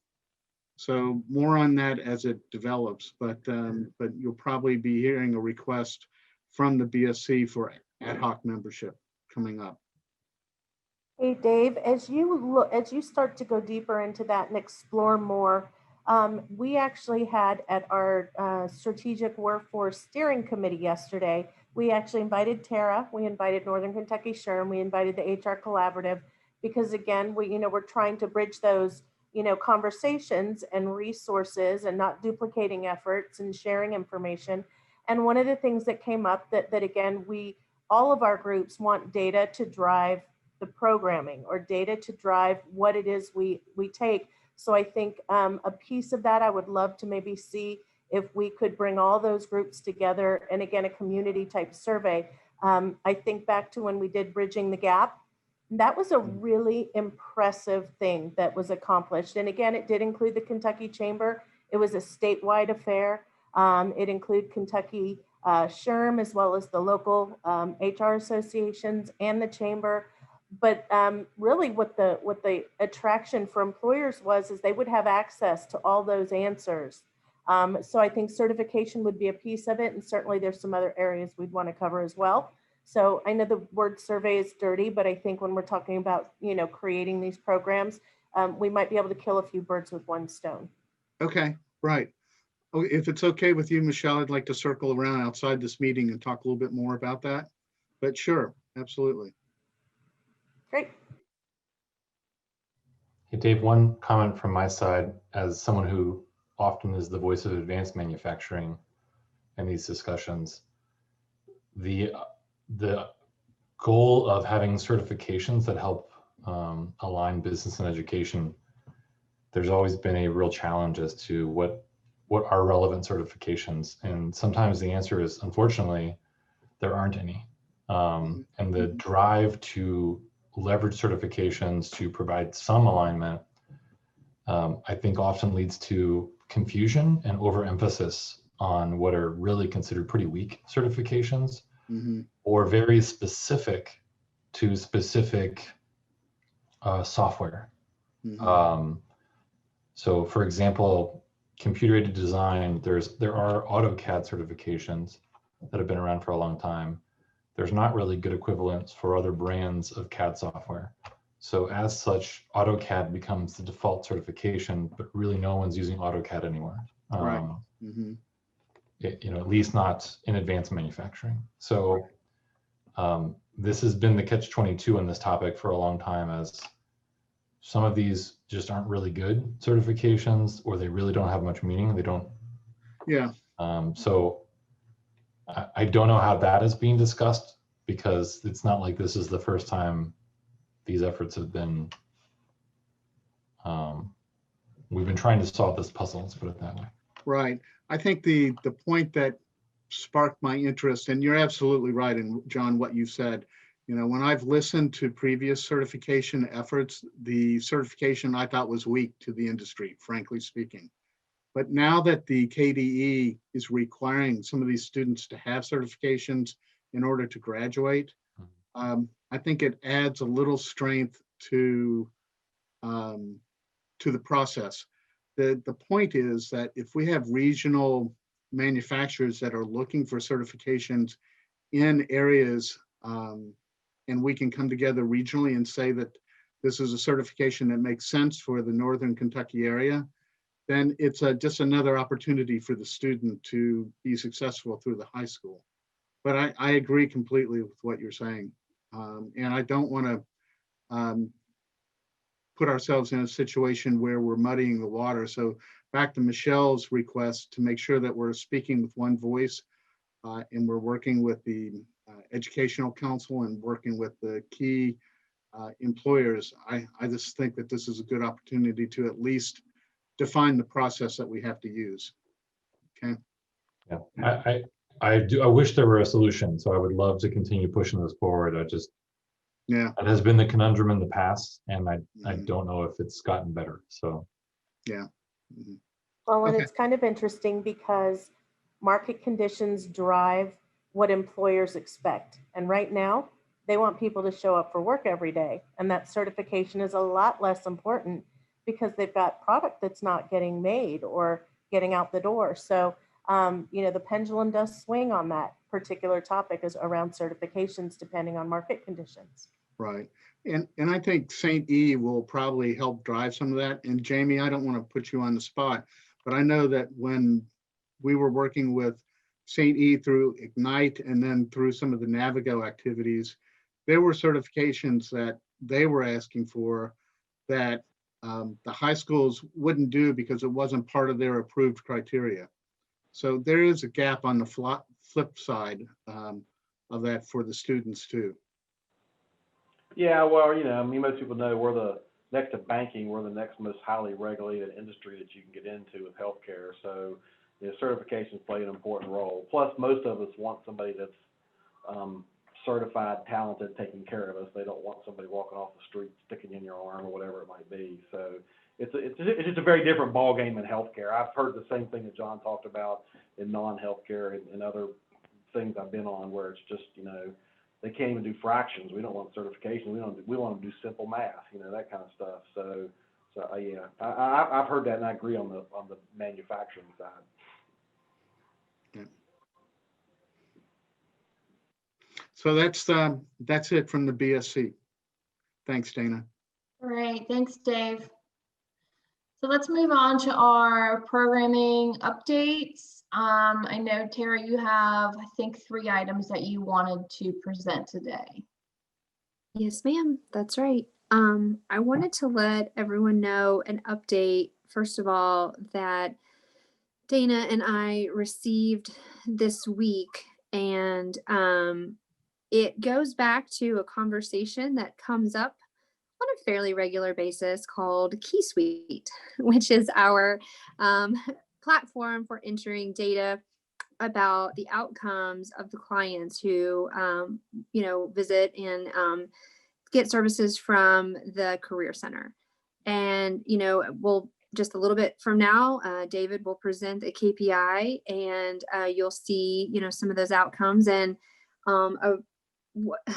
So more on that as it develops, but you'll probably be hearing a request from the BSC for ad hoc membership coming up. Hey, Dave, as you start to go deeper into that and explore more, we actually had at our strategic workforce steering committee yesterday, we actually invited Tara, we invited Northern Kentucky SHRM, we invited the HR Collaborative, because again, we're trying to bridge those, conversations and resources and not duplicating efforts and sharing information. And one of the things that came up that again, all of our groups want data to drive the programming or data to drive what it is we take. So I think a piece of that I would love to maybe see if we could bring all those groups together, and again, a community type survey. I think back to when we did Bridging the Gap. That was a really impressive thing that was accomplished. And again, it did include the Kentucky Chamber. It was a statewide affair. It included Kentucky SHRM as well as the local HR associations and the chamber. But really what the attraction for employers is they would have access to all those answers. So I think certification would be a piece of it. And certainly there's some other areas we'd want to cover as well. So I know the word survey is dirty, but I think when we're talking about, creating these programs, we might be able to kill a few birds with one stone. Okay, right. Oh, if it's okay with you, Michelle, I'd like to circle around outside this meeting and talk a little bit more about that. But sure, absolutely. Great. Hey, Dave, one comment from my side as someone who often is the voice of advanced manufacturing in these discussions. The goal of having certifications that help align business and education, there's always been a real challenge as to what are relevant certifications. And sometimes the answer is, unfortunately, there aren't any. And the drive to leverage certifications to provide some alignment, I think often leads to confusion and overemphasis on what are really considered pretty weak certifications, or very specific to specific software. So for example, computer-aided design, there are AutoCAD certifications that have been around for a long time. There's not really good equivalents for other brands of CAD software. So as such, AutoCAD becomes the default certification, but really no one's using AutoCAD anymore. Right. At least not in advanced manufacturing. So this has been the catch-22 on this topic for a long time, as some of these just aren't really good certifications, or they really don't have much meaning. They don't. Yeah, So I don't know how that is being discussed, because it's not like this is the first time these efforts have been, we've been trying to solve this puzzle, let's put it that way. right. I think the point that sparked my interest, and you're absolutely right, and John, what you said, you know, when I've listened to previous certification efforts, the certification I thought was weak to the industry, frankly speaking. But now that the KDE is requiring some of these students to have certifications in order to graduate, I think it adds a little strength to the process. The point is that if we have regional manufacturers that are looking for certifications in areas, and we can come together regionally and say that this is a certification that makes sense for the Northern Kentucky area, then it's just another opportunity for the student to be successful through the high school. But I agree completely with what you're saying. And I don't want to put ourselves in a situation where we're muddying the water. So back to Michelle's request to make sure that we're speaking with one voice, and we're working with the educational council and working with the key employers. I just think that this is a good opportunity to at least define the process that we have to use. Okay. Yeah, I wish there were a solution, so I would love to continue pushing this forward. Yeah. That has been the conundrum in the past, and I Mhm. don't know if it's gotten better. So Yeah. Mhm. Well, and Okay. it's kind of interesting because market conditions drive what employers expect. And right now, they want people to show up for work every day. And that certification is a lot less important because they've got product that's not getting made or getting out the door. So, the pendulum does swing on that particular topic is around certifications, depending on market conditions. Right. And I think St. E will probably help drive some of that. And Jamie, I don't want to put you on the spot, but I know that when we were working with St. E through Ignite and then through some of the Navigo activities, there were certifications that they were asking for that the high schools wouldn't do because it wasn't part of their approved criteria. So there is a gap on the flip side of that for the students too. Yeah, well, you know, I mean, most people know we're the, next to banking, we're the next most highly regulated industry that you can get into with healthcare. So, you know, certifications play an important role. Plus, most of us want somebody that's certified, talented, taking care of us. They don't want somebody walking off the street, sticking you in your arm or whatever it might be. So it's just a very different ballgame in healthcare. I've heard the same thing that John talked about in non-healthcare and other things I've been on, where it's just, you know, they can't even do fractions. We don't want certification. We want them to do simple math, you know, that kind of stuff. So yeah, I've heard that, and I agree on the manufacturing side. Yeah. So that's it from the BSC. Thanks, Dana. All right, thanks, Dave. So let's move on to our programming updates. I know, Tara, you have, I think, 3 items that you wanted to present today. Yes, ma'am. That's right. I wanted to let everyone know an update, first of all, that Dana and I received this week, and it goes back to a conversation that comes up on a fairly regular basis called Key Suite, which is our platform for entering data about the outcomes of the clients who, visit and get services from the Career Center. And, we'll just a little bit from now, David will present the KPI, and you'll see, some of those outcomes. And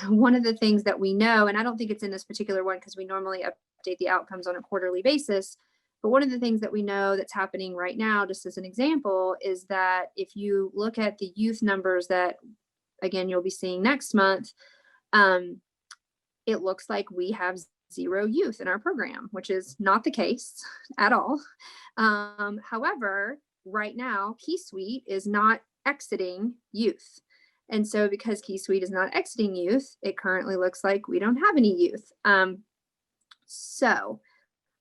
one of the things that we know, and I don't think it's in this particular one because we normally update the outcomes on a quarterly basis, but one of the things that we know that's happening right now, just as an example, is that if you look at the youth numbers that, again, you'll be seeing next month, it looks like we have 0 youth in our program, which is not the case at all. However, right now, Key Suite is not exiting youth. And so because Key Suite is not exiting youth, it currently looks like we don't have any youth. So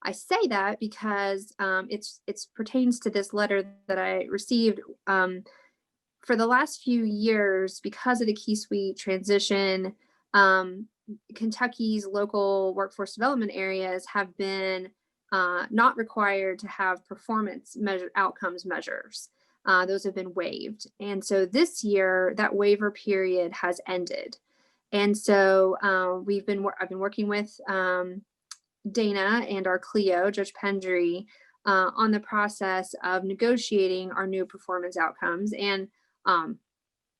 I say that because it's pertains to this letter that I received. For the last few years, because of the Key Suite transition, Kentucky's local workforce development areas have been not required to have performance outcomes measures. Those have been waived. And so this year, that waiver period has ended. And so I've been working with Dana and our Cleo, Judge Pendry, on the process of negotiating our new performance outcomes. And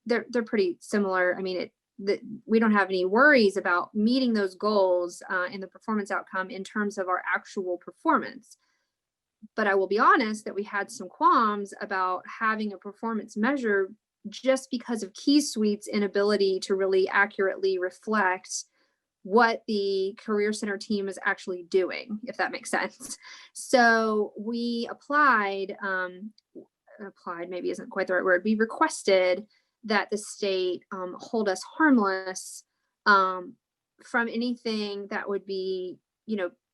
they're pretty similar. I mean, we don't have any worries about meeting those goals in the performance outcome in terms of our actual performance. But I will be honest that we had some qualms about having a performance measure just because of Key Suite's inability to really accurately reflect what the Career Center team is actually doing, if that makes sense. So we applied maybe isn't quite the right word. We requested that the state hold us harmless from anything that would be,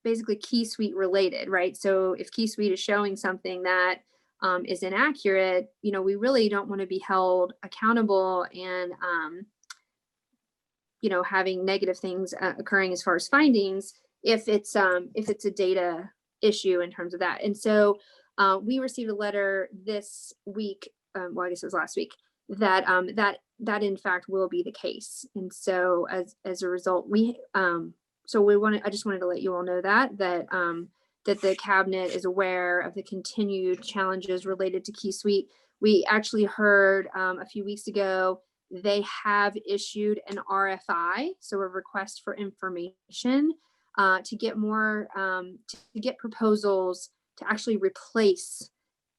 basically Key Suite related, right? So if Key Suite is showing something that is inaccurate, we really don't want to be held accountable and, having negative things occurring as far as findings if it's a data issue in terms of that. And so we received a letter this week, I guess it was last week, that that in fact will be the case. And so as a result, I just wanted to let you all know that the cabinet is aware of the continued challenges related to Key Suite. We actually heard a few weeks ago they have issued an RFI, so a request for information, to get more to get proposals to actually replace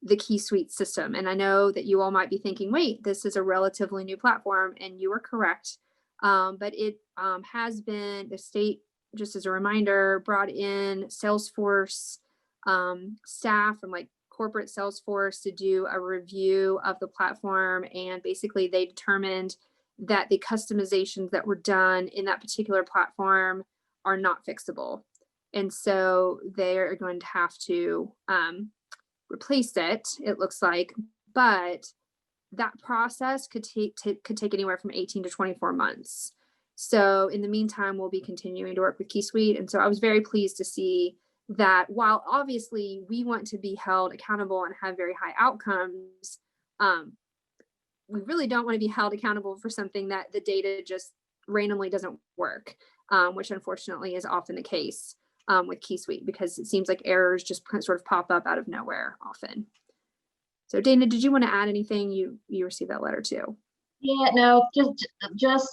the Key Suite system. And I know that you all might be thinking, wait, this is a relatively new platform, and you are correct. But it has been, the state, just as a reminder, brought in Salesforce staff from like corporate Salesforce to do a review of the platform. And basically they determined that the customizations that were done in that particular platform are not fixable. And so they're going to have to replace it, it looks like, but that process could take anywhere from 18 to 24 months. So in the meantime, we'll be continuing to work with Key Suite. And so I was very pleased to see that while obviously we want to be held accountable and have very high outcomes, we really don't want to be held accountable for something that the data just randomly doesn't work, which unfortunately is often the case with Key Suite, because it seems like errors just sort of pop up out of nowhere often. So Dana, did you want to add anything? You received that letter too. Yeah, no, just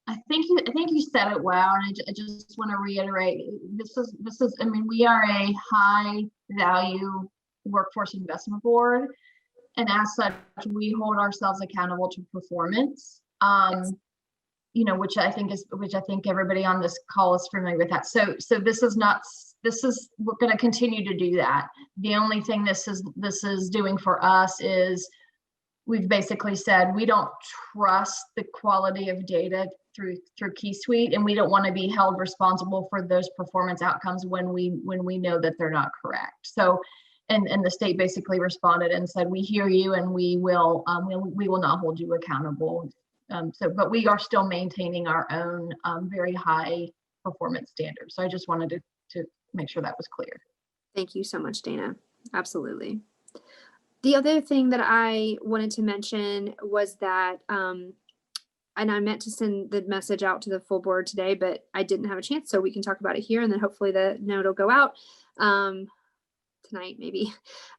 I think you said it well, and I just want to reiterate, this is, I mean, we are a high value workforce investment board, and as such, we hold ourselves accountable to performance. Which I think everybody on this call is familiar with that. So we're going to continue to do that. The only thing this is doing for us is we've basically said we don't trust the quality of data through Key Suite, and we don't want to be held responsible for those performance outcomes when we know that they're not correct. So, and the state basically responded and said, we hear you, and we will not hold you accountable. But we are still maintaining our own very high performance standards. So I just wanted to make sure that was clear. Thank you so much, Dana. Absolutely. The other thing that I wanted to mention was that, and I meant to send the message out to the full board today, but I didn't have a chance, so we can talk about it here, and then hopefully the note will go out tonight, maybe.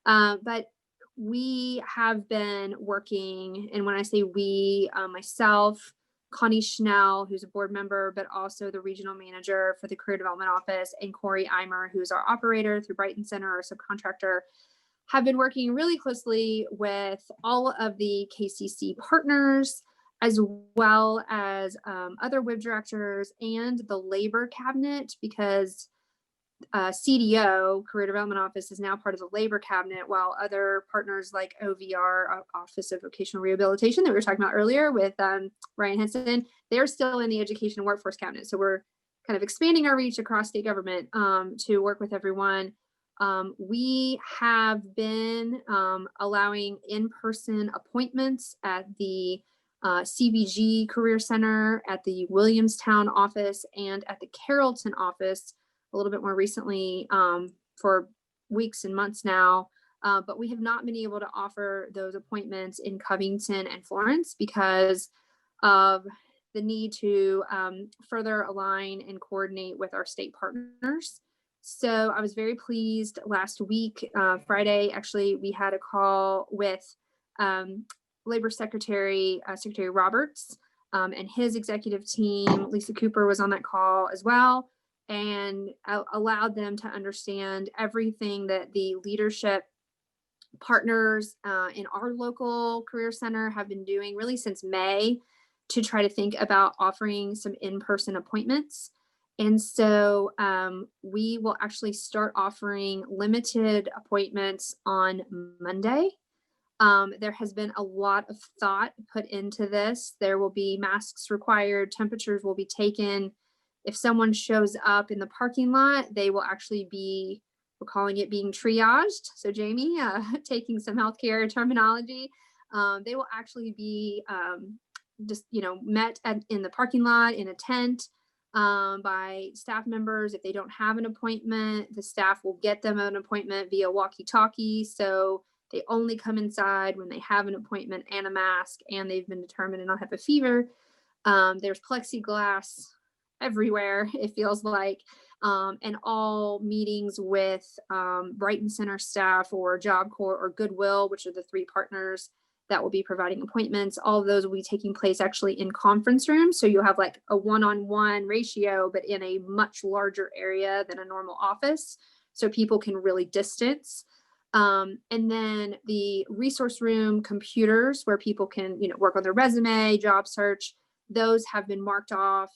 But we have been working, and when I say we, myself, Connie Schnell, who's a board member, but also the regional manager for the Career Development Office, and Corey Eimer, who's our operator through Brighton Center, our subcontractor, have been working really closely with all of the KCC partners, as well as other WIB directors and the labor cabinet, because CDO, Career Development Office, is now part of the Labor Cabinet, while other partners like OVR, Office of Vocational Rehabilitation, that we were talking about earlier with Ryan Henson, they're still in the Education and Workforce Cabinet. So we're kind of expanding our reach across state government to work with everyone. We have been allowing in-person appointments at the CBG Career Center, at the Williamstown office, and at the Carrollton office a little bit more recently for weeks and months now. But we have not been able to offer those appointments in Covington and Florence because of the need to further align and coordinate with our state partners. So I was very pleased last week, Friday, actually, we had a call with Labor Secretary, Secretary Roberts, and his executive team. Lisa Cooper was on that call as well, and allowed them to understand everything that the leadership partners in our local career center have been doing really since May to try to think about offering some in-person appointments. And so we will actually start offering limited appointments on Monday. There has been a lot of thought put into this. There will be masks required, temperatures will be taken. If someone shows up in the parking lot, they will actually be, we're calling it being triaged. So Jamie, taking some healthcare terminology, they will actually be just, met in the parking lot in a tent by staff members. If they don't have an appointment, the staff will get them an appointment via walkie-talkie. So they only come inside when they have an appointment and a mask and they've been determined to not have a fever. There's plexiglass everywhere, it feels like, and all meetings with Brighton Center staff or Job Corps or Goodwill, which are the three partners that will be providing appointments. All of those will be taking place actually in conference rooms. So you'll have like a one-on-one ratio, but in a much larger area than a normal office. So people can really distance. And then the resource room computers where people can, work on their resume, job search, those have been marked off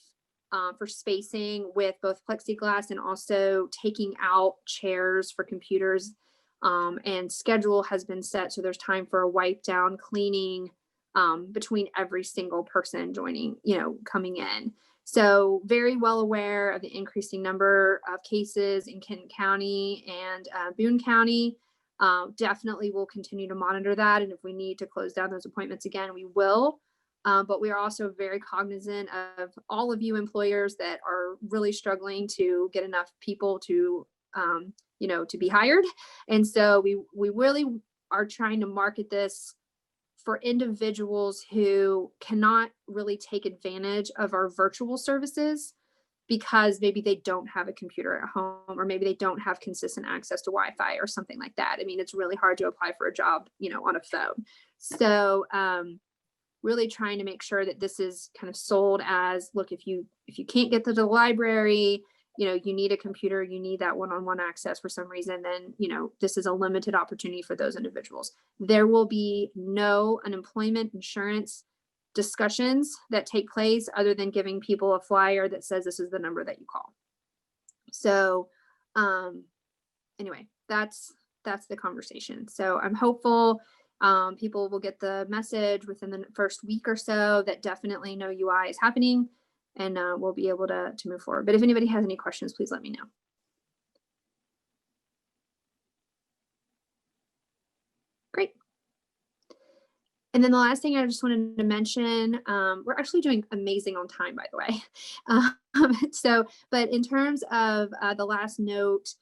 for spacing with both plexiglass and also taking out chairs for computers. And schedule has been set. So there's time for a wipe down cleaning between every single person joining, coming in. So very well aware of the increasing number of cases in Kenton County and Boone County. Definitely will continue to monitor that. And if we need to close down those appointments again, we will. But we are also very cognizant of all of you employers that are really struggling to get enough people to, to be hired. And so we really are trying to market this for individuals who cannot really take advantage of our virtual services because maybe they don't have a computer at home, or maybe they don't have consistent access to Wi-Fi or something like that. I mean, it's really hard to apply for a job, on a phone. So really trying to make sure that this is kind of sold as, look, if you can't get to the library, you need a computer, you need that one-on-one access for some reason, then, this is a limited opportunity for those individuals. There will be no unemployment insurance discussions that take place other than giving people a flyer that says this is the number that you call. So anyway, that's the conversation. So I'm hopeful people will get the message within the first week or so that definitely no UI is happening, and we'll be able to move forward. But if anybody has any questions, please let me know. Great. And then the last thing I just wanted to mention, we're actually doing amazing on time, by the way. But in terms of the last note,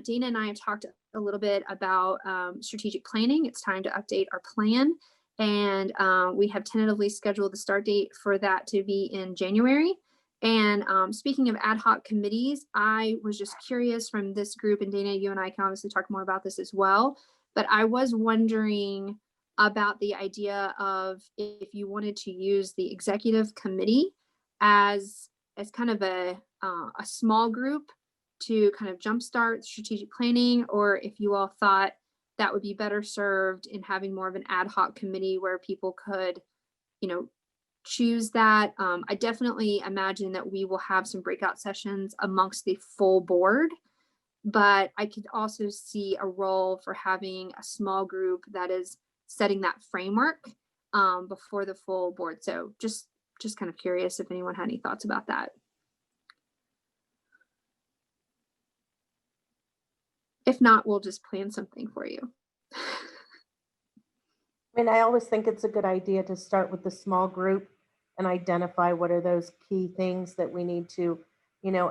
Dana and I have talked a little bit about strategic planning. It's time to update our plan. And we have tentatively scheduled the start date for that to be in January. And speaking of ad hoc committees, I was just curious from this group, and Dana, you and I can obviously talk more about this as well, but I was wondering about the idea of if you wanted to use the executive committee as kind of a small group to kind of jumpstart strategic planning, or if you all thought that would be better served in having more of an ad hoc committee where people could, choose that. I definitely imagine that we will have some breakout sessions amongst the full board but I could also see a role for having a small group that is setting that framework before the full board. So just kind of curious if anyone had any thoughts about that. If not, we'll just plan something for you. I mean, I always think it's a good idea to start with the small group and identify what are those key things that we need to,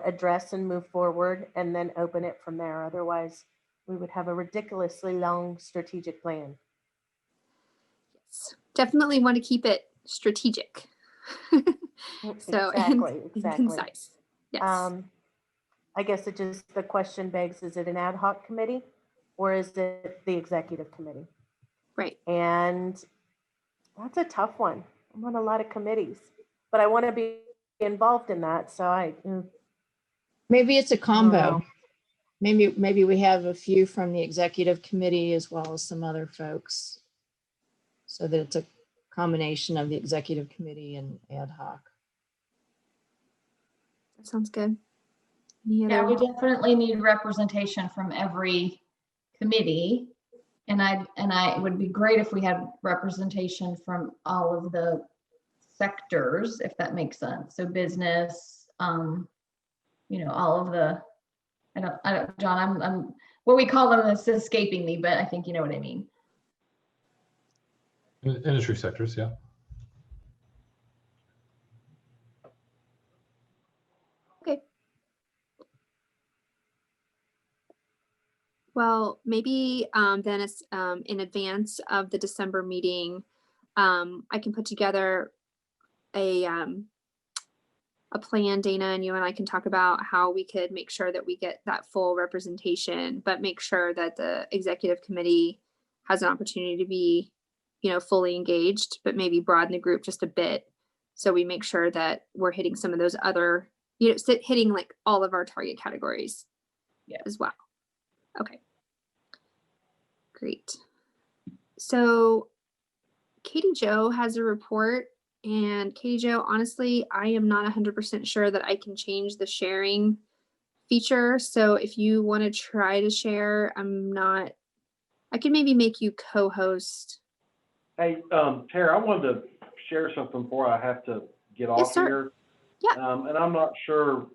address and move forward, and then open it from there. Otherwise, we would have a ridiculously long strategic plan. Yes, definitely want to keep it strategic. So Exactly. and concise. Yes. I guess the question begs, is it an ad hoc committee or is it the executive committee? Right. And that's a tough one. I'm on a lot of committees, but I want to be involved in that. So Maybe it's a I don't combo. know. Maybe we have a few from the executive committee as well as some other folks. So that it's a combination of the executive committee and ad hoc. That sounds good. Any Yeah, other? we definitely need representation from every committee. And it would be great if we had representation from all of the sectors, if that makes sense. So business, all of the, I don't, John, I'm, what we call them is escaping me, but I think you know what I mean. Industry sectors, yeah. Okay. Well, maybe then it's in advance of the December meeting, I can put together a plan, Dana, and you and I can talk about how we could make sure that we get that full representation, but make sure that the executive committee has an opportunity to be, fully engaged, but maybe broaden the group just a bit. So we make sure that we're hitting some of those other, hitting like all of our target categories as well. Okay. Great. So Katie Jo has a report, and Katie Jo, honestly, I am not 100% sure that I can change the sharing feature. So if you want to try to share, I can maybe make you co-host. Hey, Tara, I wanted to share something before I have to get off sir. here. Yeah. And I'm not sure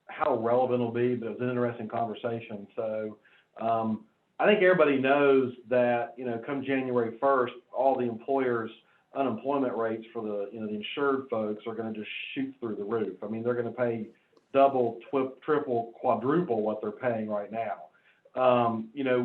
how relevant it'll be, but it was an interesting conversation. So I think everybody knows that, come January 1st, all the employers' unemployment rates for the insured folks are going to just shoot through the roof. I mean, they're going to pay double, triple, quadruple what they're paying right now.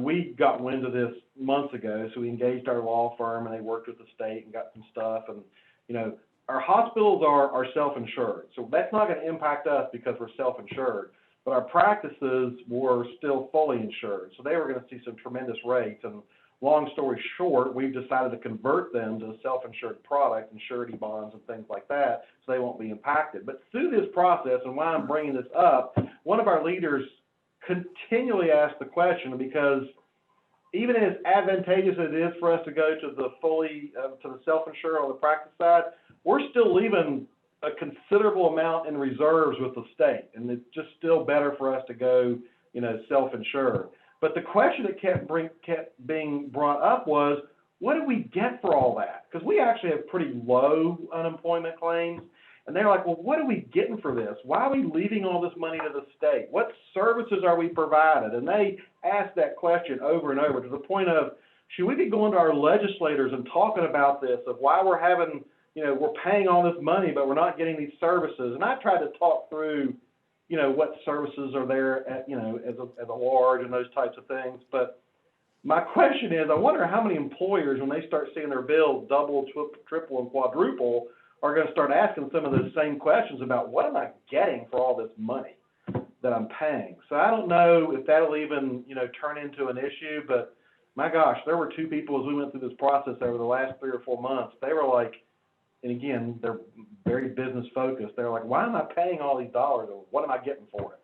We got wind of this months ago, so we engaged our law firm and they worked with the state and got some stuff. And, our hospitals are self-insured, so that's not going to impact us because we're self-insured. But our practices were still fully insured, so they were going to see some tremendous rates. And long story short, we've decided to convert them to a self-insured product and surety bonds and things like that, so they won't be impacted. But through this process, and why I'm bringing this up, one of our leaders continually asks the question, because even as advantageous as it is for us to go to the to the self-insured on the practice side, we're still leaving a considerable amount in reserves with the state, and it's just still better for us to go, self-insured. But the question that kept being brought up was, what do we get for all that? Because we actually have pretty low unemployment claims, and they're like, well, what are we getting for this? Why are we leaving all this money to the state? What services are we provided? And they asked that question over and over, to the point of, should we be going to our legislators and talking about this, of why we're having, we're paying all this money, but we're not getting these services? And I tried to talk through, what services are there at, as a large and those types of things. But my question is, I wonder how many employers, when they start seeing their bills double, triple, and quadruple, are going to start asking some of those same questions about, what am I getting for all this money that I'm paying? So I don't know if that'll even, turn into an issue, but my gosh, there were two people as we went through this process over the last 3 or 4 months. They were like, and again, they're very business focused. They're like, why am I paying all these dollars, or what am I getting for it?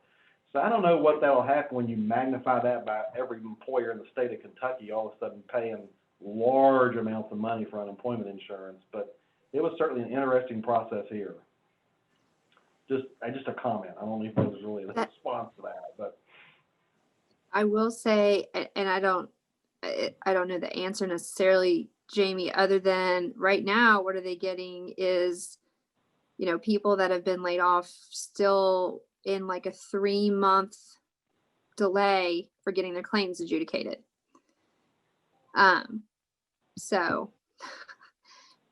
So I don't know what that'll happen when you magnify that by every employer in the state of Kentucky all of a sudden paying large amounts of money for unemployment insurance. But it was certainly an interesting process here. Just a comment. I don't know if that was really a response to that, but I will say, and I don't know the answer necessarily, Jamie, other than right now, what are they getting is, people that have been laid off still in like a 3-month delay for getting their claims adjudicated. So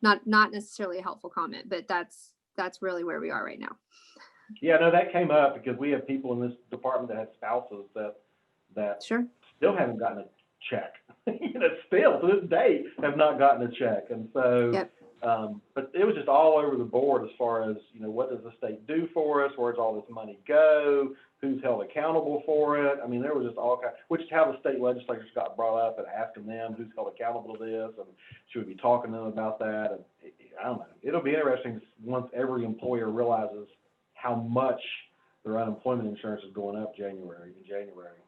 not necessarily a helpful comment, but that's really where we are right now. Yeah, no, that came up because we have people in this department that have spouses that Sure. still haven't gotten a check. Still to this day have not gotten a check. And so, Yep. But it was just all over the board as far as, what does the state do for us? Where does all this money go? Who's held accountable for it? I mean, there was just all kinds, which is how the state legislators got brought up and asking them who's held accountable to this and should we be talking to them about that? And I don't know. It'll be interesting once every employer realizes how much their unemployment insurance is going up in January.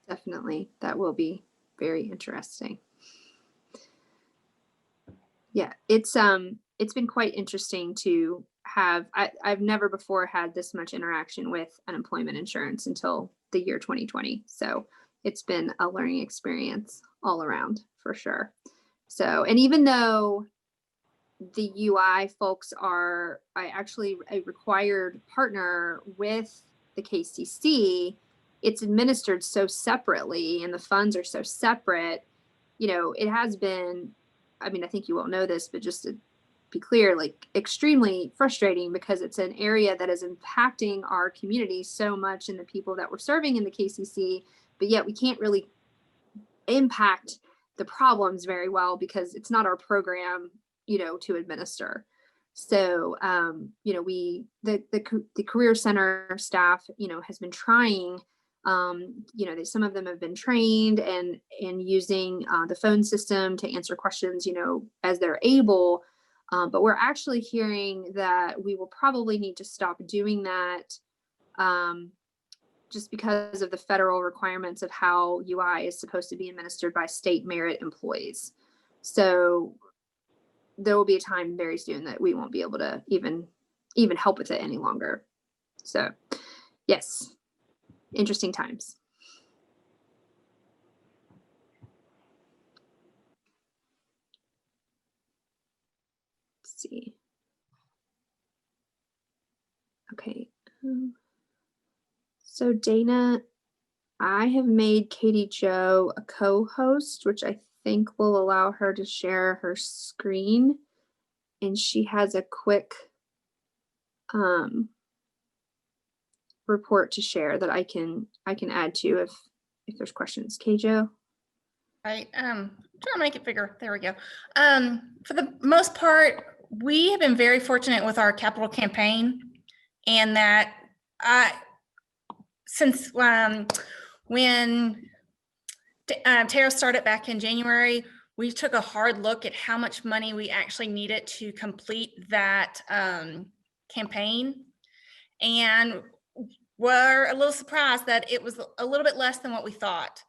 Definitely. That will be very interesting. Yeah, it's been quite interesting to have. I've never before had this much interaction with unemployment insurance until the year 2020. So it's been a learning experience all around for sure. So, and even though the UI folks are actually a required partner with the KCC, it's administered so separately and the funds are so separate. It has been, I mean, I think you won't know this, but just to be clear, like extremely frustrating because it's an area that is impacting our community so much and the people that we're serving in the KCC, but yet we can't really impact the problems very well because it's not our program, to administer. So, the Career Center staff, has been trying, some of them have been trained and using the phone system to answer questions, as they're able. But we're actually hearing that we will probably need to stop doing that just because of the federal requirements of how UI is supposed to be administered by state merit employees. So there will be a time very soon that we won't be able to even help with it any longer. So yes, interesting times. Let's see. Okay. So Dana, I have made Katie Jo a co-host, which I think will allow her to share her screen. And she has a quick report to share that I can add to if there's questions. Jo. Right. Trying to make it bigger. There we go. For the most part, we have been very fortunate with our capital campaign, and that since when Tara started back in January, we took a hard look at how much money we actually needed to complete that campaign, and we're a little surprised that it was a little bit less than what we thought.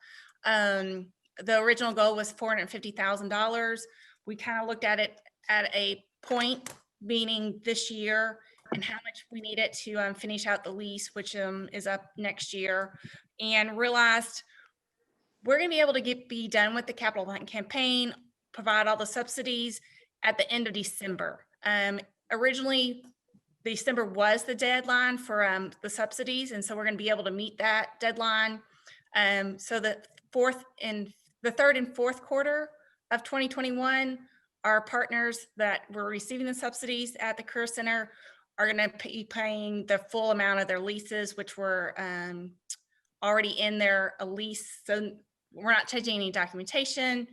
The original goal was $450,000. We kind of looked at it at a point, meaning this year, and how much we needed to finish out the lease, which is up next year, and realized we're going to be able to be done with the capital campaign, provide all the subsidies at the end of December. Originally, December was the deadline for the subsidies, and so we're going to be able to meet that deadline. So the third and fourth quarter of 2021, our partners that were receiving the subsidies at the Career Center are going to be paying the full amount of their leases, which were already in their lease. So we're not changing any documentation.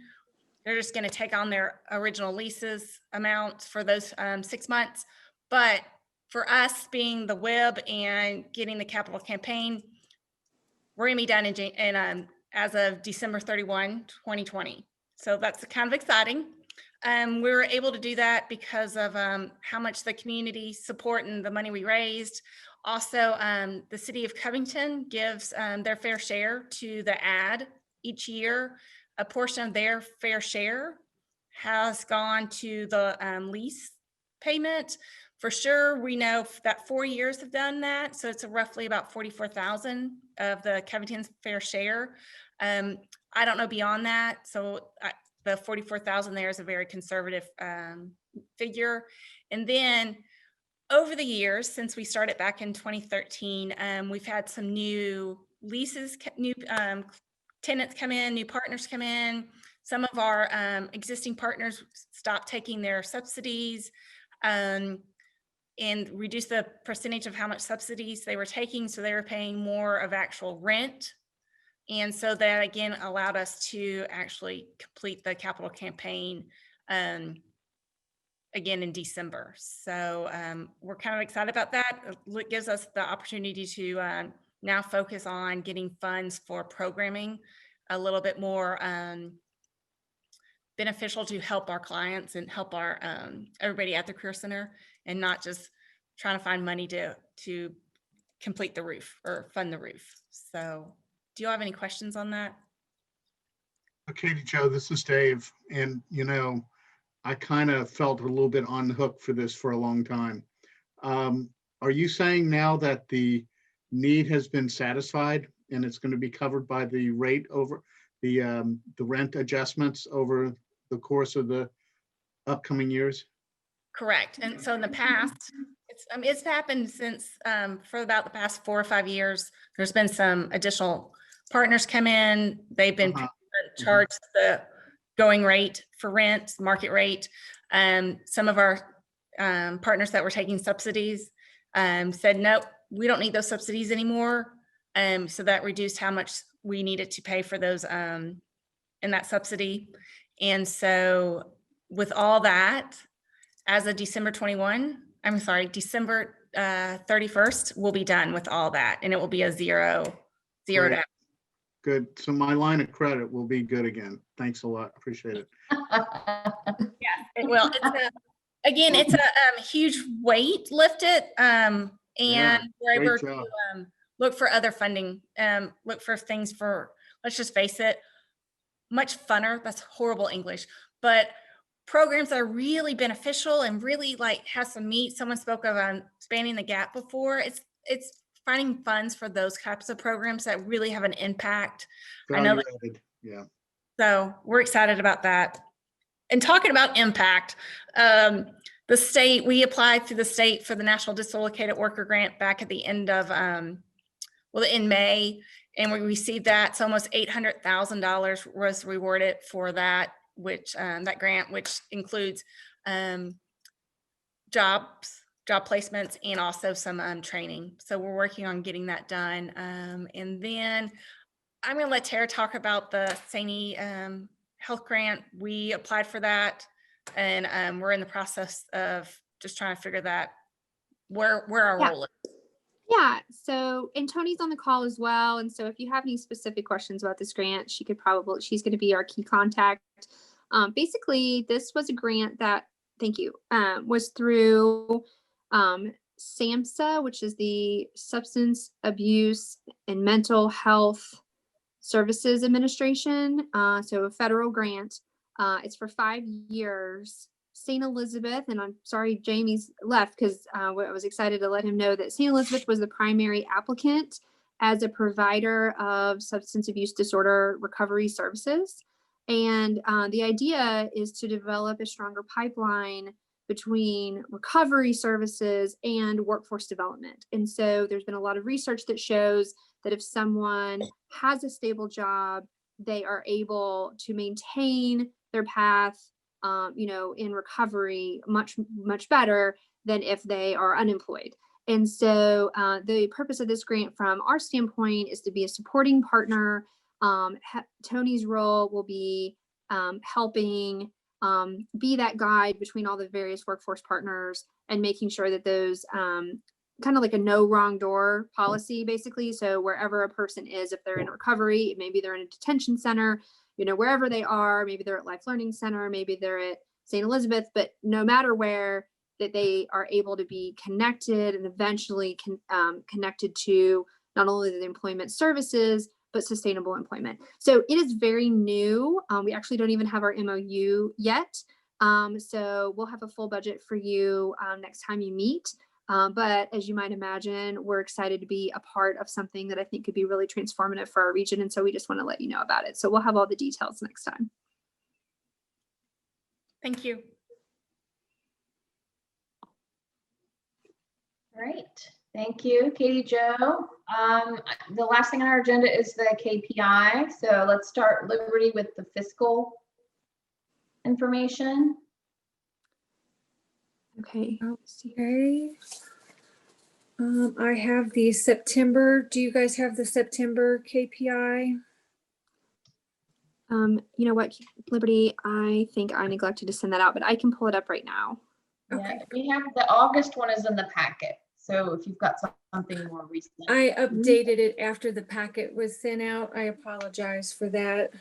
They're just going to take on their original leases amounts for those 6 months. But for us being the WIB and getting the capital campaign, we're going to be done in as of December 31, 2020. So that's kind of exciting. We were able to do that because of how much the community support and the money we raised. Also, the city of Covington gives their fair share to the ad each year. A portion of their fair share has gone to the lease payment For sure, we know that 4 years have done that, so it's roughly about 44,000 of the Covington's fair share. I don't know beyond that, so the 44,000 there is a very conservative figure. And then over the years, since we started back in 2013, we've had some new leases, new tenants come in, new partners come in. Some of our existing partners stopped taking their subsidies and reduce the percentage of how much subsidies they were taking. So they were paying more of actual rent. And so that again allowed us to actually complete the capital campaign again in December. So we're kind of excited about that. It gives us the opportunity to now focus on getting funds for programming a little bit more beneficial to help our clients and help our everybody at the Career Center, and not just trying to find money to complete the roof or fund the roof. So do you have any questions on that? Katie Jo, this is Dave. And, I kind of felt a little bit on the hook for this for a long time. Are you saying now that the need has been satisfied and it's going to be covered by the rate over the rent adjustments over the course of the upcoming years? Correct. And so in the past, it's happened since for about the past 4 or 5 years. There's been some additional partners come in. They've been charged the going rate for rent, market rate. Some of our partners that were taking subsidies said, no, we don't need those subsidies anymore. So that reduced how much we needed to pay for those in that subsidy. And so with all that, as of December 31st, we'll be done with all that, and it will be a zero Great. to. Good. So my line of credit will be good again. Thanks a lot. Appreciate it. Yeah, it will. It's a huge weight lifted, and Yeah, we're able great to job. look for other funding, look for things for, let's just face it, much funner. That's horrible English, but programs that are really beneficial and really like has some meat. Someone spoke of spanning the gap before. It's finding funds for those types of programs that really have an impact. I know Value added. Yeah. So we're excited about that. And talking about impact, the state, we applied through the state for the National Dislocated Worker Grant back at the end of, in May, and we received that. So almost $800,000 was rewarded for that, which that grant, which includes job placements and also some training. So we're working on getting that done. And then I'm going to let Tara talk about the Saney health grant. We applied for that, and we're in the process of just trying to figure that where our role is. Yeah, so, and Tony's on the call as well. And so if you have any specific questions about this grant, she's going to be our key contact. Basically, this was a grant that, thank you, was through SAMHSA, which is the Substance Abuse and Mental Health Services Administration. So a federal grant. It's for 5 years. St. Elizabeth, and I'm sorry Jamie's left because I was excited to let him know that St. Elizabeth was the primary applicant as a provider of substance abuse disorder recovery services. And the idea is to develop a stronger pipeline between recovery services and workforce development. And so there's been a lot of research that shows that if someone has a stable job, they are able to maintain their path in recovery much better than if they are unemployed. And so the purpose of this grant from our standpoint is to be a supporting partner. Tony's role will be helping be that guide between all the various workforce partners and making sure that those kind of like a no wrong door policy, basically. So wherever a person is, if they're in recovery, maybe they're in a detention center, wherever they are, maybe they're at Life Learning Center, maybe they're at St. Elizabeth, but no matter where, that they are able to be connected and eventually connected to not only the employment services, but sustainable employment. So it is very new. We actually don't even have our MOU yet, So we'll have a full budget for you next time you meet. But as you might imagine, we're excited to be a part of something that I think could be really transformative for our region. And so we just want to let you know about it. So we'll have all the details next time. Thank you. Great. Thank you, Katie Jo. The last thing on our agenda is the KPI. So let's start, Liberty, with the fiscal information. Okay. Okay. I have the September. Do you guys have the September KPI? You know what, Liberty, I think I neglected to send that out, but I can pull it up right now. Yeah, we have the August one is in the packet. So if you've got something more recent. I updated it after the packet was sent out. I apologize for that.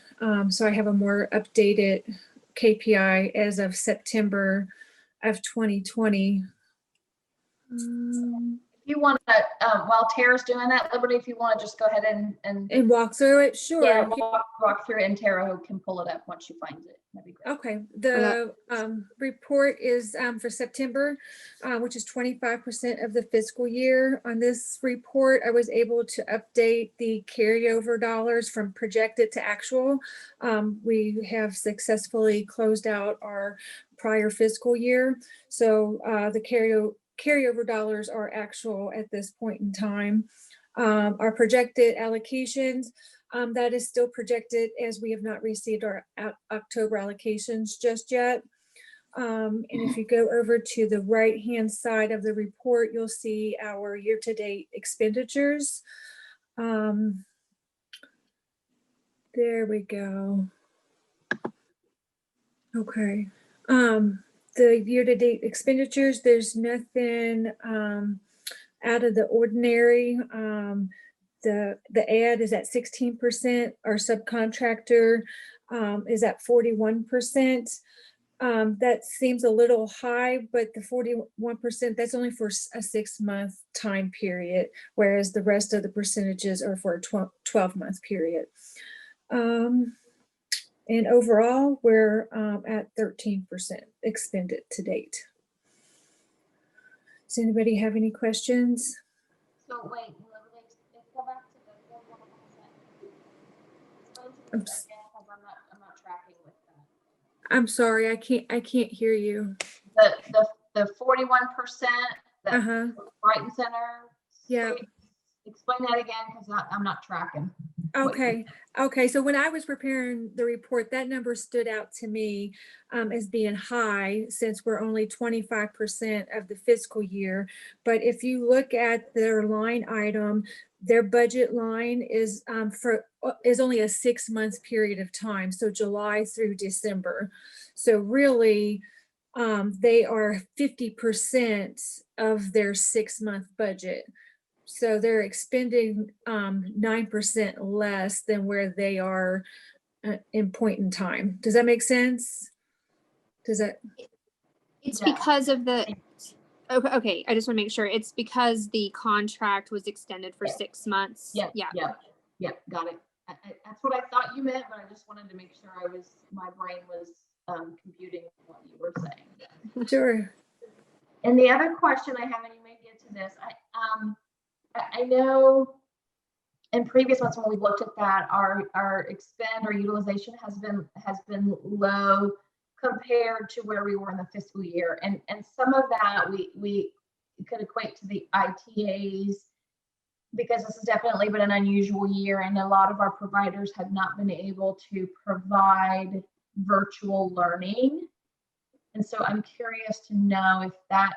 So I have a more updated KPI as of September of 2020. If you want to, while Tara's doing that, Liberty, if you want to just go ahead and walk through it, sure. Yeah, walk through it, and Tara can pull it up once she finds it. That'd be great. Okay, the report is for September, which is 25% of the fiscal year. On this report, I was able to update the carryover dollars from projected to actual. We have successfully closed out our prior fiscal year. So the carryover dollars are actual at this point in time. Our projected allocations, that is still projected as we have not received our October allocations just yet. And if you go over to the right-hand side of the report, you'll see our year-to-date expenditures. There we go. Okay. The year-to-date expenditures, there's nothing out of the ordinary. The ad is at 16%. Our subcontractor is at 41%. That seems a little high, but the 41%, that's only for a 6-month time period, whereas the rest of the percentages are for a 12-month period. And overall, we're at 13% expended to date. Does anybody have any questions? So wait, let's go back to the 41%. I'm not tracking with that. I'm sorry, I can't hear you. The 41%, that Brighton Center. Yeah. Explain that again, because I'm not tracking. Okay. So when I was preparing the report, that number stood out to me as being high, since we're only 25% of the fiscal year. But if you look at their line item, their budget line is only a 6-month period of time, so July through December. So really, they are 50% of their 6-month budget. So they're expending 9% less than where they are in point in time. Does that make sense? Does that? It's because of the, okay, I just want to make sure. It's because the contract was extended for 6 months. Yeah, got it. That's what I thought you meant, but I just wanted to make sure my brain was computing what you were saying. Sure. And the other question I have, and you may get to this, I know in previous months when we've looked at that, our expend or utilization has been low compared to where we were in the fiscal year, and some of that we could equate to the ITAs, because this has definitely been an unusual year, and a lot of our providers have not been able to provide virtual learning. And so I'm curious to know if that,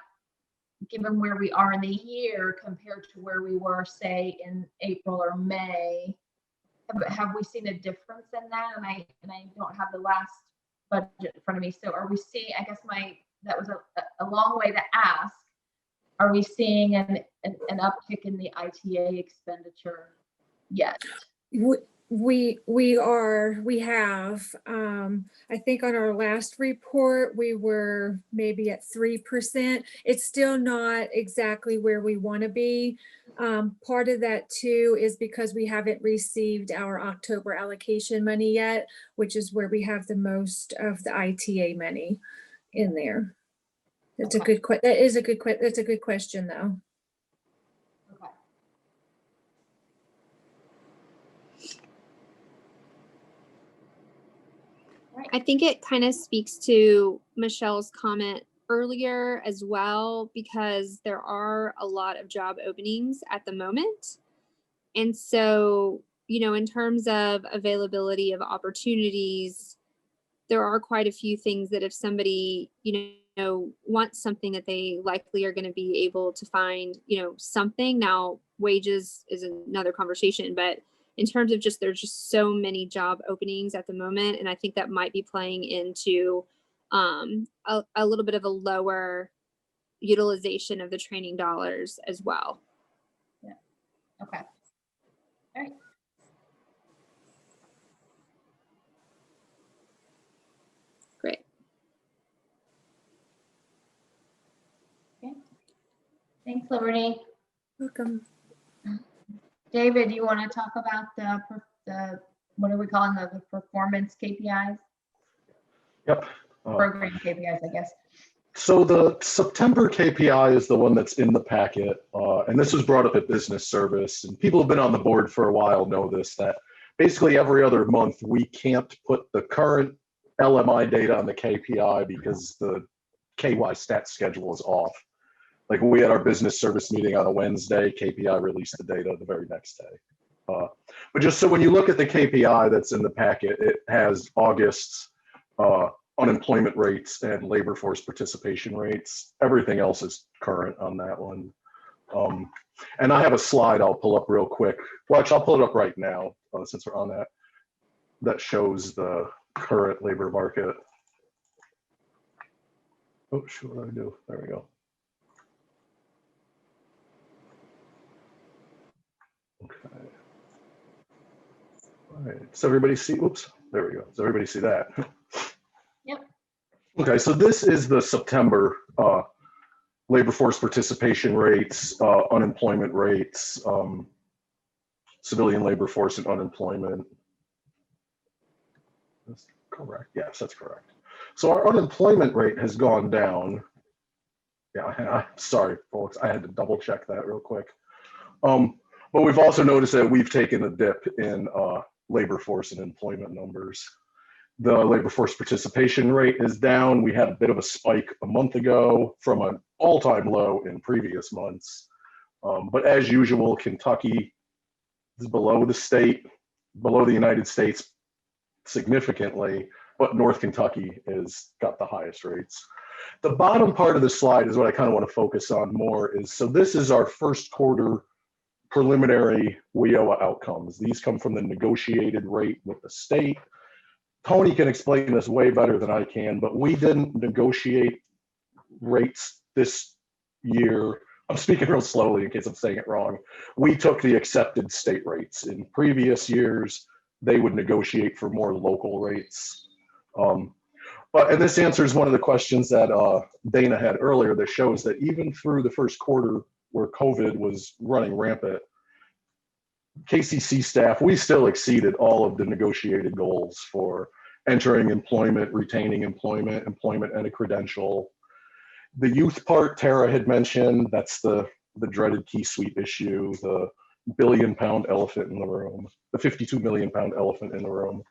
given where we are in the year compared to where we were, say, in April or May, have we seen a difference in that? And I don't have the last budget in front of me. So are we seeing, I guess that was a long way to ask, are we seeing an uptick in the ITA expenditure yet? We have, I think on our last report, we were maybe at 3%. It's still not exactly where we want to be. Part of that too is because we haven't received our October allocation money yet, which is where we have the most of the ITA money. in there. That's a good that is a good that's a good question though. Okay. I think it kind of speaks to Michelle's comment earlier as well, because there are a lot of job openings at the moment. And so, you know, in terms of availability of opportunities, there are quite a few things that if somebody, you know, wants something that they likely are going to be able to find, you know, something. Now, wages is another conversation, but in terms of just, there's just so many job openings at the moment. And I think that might be playing into a little bit of a lower utilization of the training dollars as well. Yeah. Okay. All right. Great. Okay. Thanks, Liberty. Welcome. David, you want to talk about the what are we calling the performance KPIs? Yep. Program KPIs, I guess. So the September KPI is the one that's in the packet, and this was brought up at business service, and people have been on the board for a while know this, that basically every other month we can't put the current LMI data on the KPI because the KY stat schedule is off. Like we had our business service meeting on a Wednesday, KPI released the data the very next day. But just so when you look at the KPI that's in the packet, it has August's unemployment rates and labor force participation rates. Everything else is current on that one. And I have a slide I'll pull up real quick. Well, actually, I'll pull it up right now since we're on that. That shows the current labor market. Oh, shoot, what do I do? There we go. Okay. All right. Does everybody see? Oops. There we go. Does everybody see that? Yep. Okay. So this is the September labor force participation rates, unemployment rates, civilian labor force and unemployment. That's correct. Yes, that's correct. So our unemployment rate has gone down. Yeah, sorry, folks. I had to double check that real quick. But we've also noticed that we've taken a dip in labor force and employment numbers. The labor force participation rate is down. We had a bit of a spike a month ago from an all-time low in previous months. But as usual, Kentucky is below the state, below the United States significantly, but North Kentucky has got the highest rates. The bottom part of the slide is what I kind of want to focus on more is, so this is our first quarter preliminary WIOA outcomes. These come from the negotiated rate with the state. Tony can explain this way better than I can, but we didn't negotiate rates this year. I'm speaking real slowly in case I'm saying it wrong. We took the accepted state rates. In previous years, they would negotiate for more local rates. And this answers one of the questions that Dana had earlier that shows that even through the first quarter where COVID was running rampant, KCC staff, we still exceeded all of the negotiated goals for entering employment, retaining employment, employment and a credential. The youth part Tara had mentioned, that's the dreaded key suite issue, the billion-pound elephant in the room, the 52 million pound elephant in the room.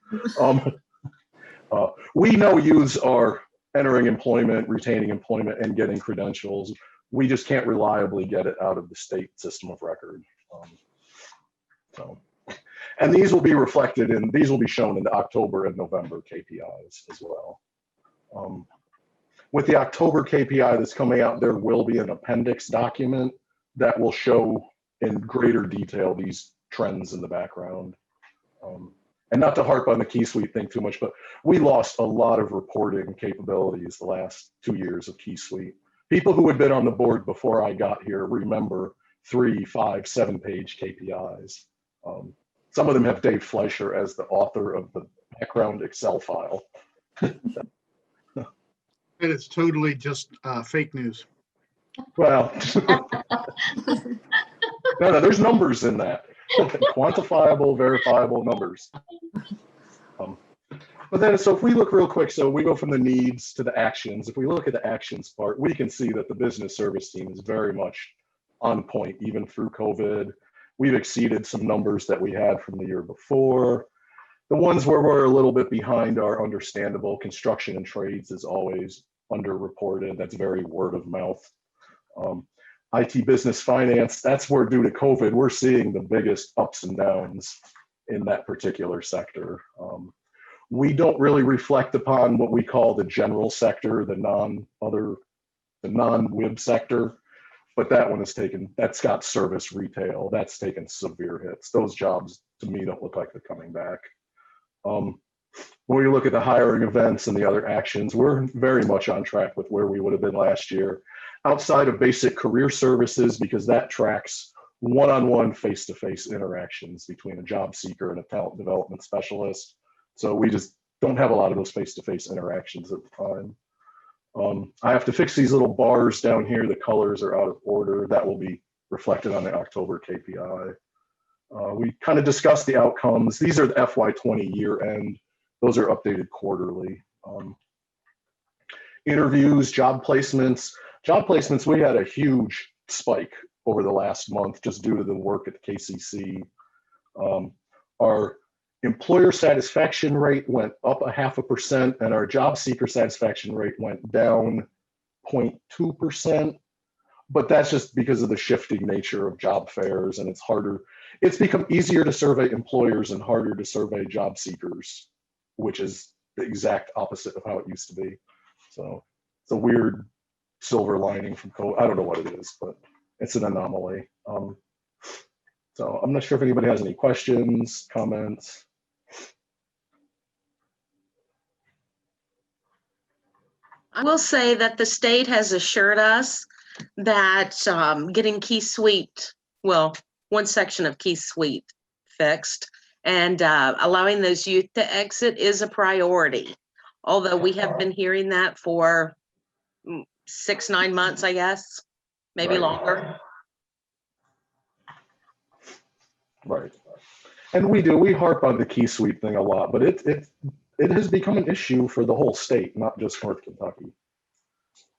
We know youths are entering employment, retaining employment, and getting credentials. We just can't reliably get it out of the state system of record. And these will be reflected in, these will be shown in the October and November KPIs as well. With the October KPI that's coming out, there will be an appendix document that will show in greater detail these trends in the background. And not to harp on the key suite thing too much, but we lost a lot of reporting capabilities the last 2 years of key suite. People who had been on the board before I got here remember 3, 5, 7-page KPIs. Some of them have Dave Fleischer as the author of the background Excel file. And it's totally just fake news. Well, no, there's numbers in that. Quantifiable, verifiable numbers. But then, so if we look real quick, so we go from the needs to the actions. If we look at the actions part, we can see that the business service team is very much on point, even through COVID. We've exceeded some numbers that we had from the year before. The ones where we're a little bit behind are understandable. Construction and trades is always underreported. That's very word of mouth. IT business finance, that's where due to COVID, we're seeing the biggest ups and downs in that particular sector. We don't really reflect upon what we call the general sector, the non-WIB sector, but that one has taken, that's got service retail, that's taken severe hits. Those jobs to me don't look like they're coming back. When we look at the hiring events and the other actions, we're very much on track with where we would have been last year, outside of basic career services, because that tracks one-on-one face-to-face interactions between a job seeker and a talent development specialist. So we just don't have a lot of those face-to-face interactions at the time. I have to fix these little bars down here. The colors are out of order. That will be reflected on the October KPI. We kind of discussed the outcomes. These are the FY20 year end. Those are updated quarterly. Interviews, job placements. Job placements, we had a huge spike over the last month just due to the work at the KCC. Our employer satisfaction rate went up 0.5%, and our job seeker satisfaction rate went down 0.2%. But that's just because of the shifting nature of job fairs, and it's harder. It's become easier to survey employers and harder to survey job seekers, which is the exact opposite of how it used to be. So it's a weird silver lining from COVID. I don't know what it is, but it's an anomaly. So I'm not sure if anybody has any questions, comments. I will say that the state has assured us that getting Key Suite, well, one section of Key Suite fixed and allowing those youth to exit is a priority. Although we have been hearing that for 6-9 months, I guess, maybe longer. Right. And we harp on the Key Suite thing a lot, but it has become an issue for the whole state, not just North Kentucky.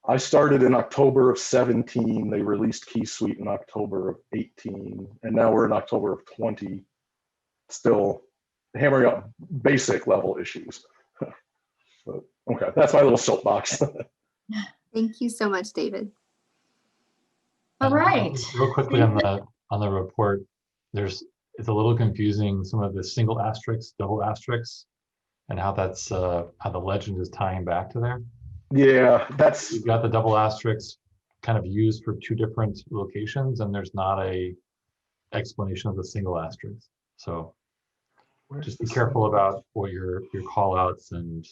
I started in October of 17. They released Key Suite in October of 18. And now we're in October of 20, still hammering out basic level issues. But, okay, that's my little soapbox. Thank you so much, David. All right. Real quickly on the report, it's a little confusing, some of the single asterisks, double asterisks, and how that's how the legend is tying back to there. Yeah, you've got the double asterisks kind of used for 2 different locations, and there's not a explanation of the single asterisk. So just be careful about what your call outs and.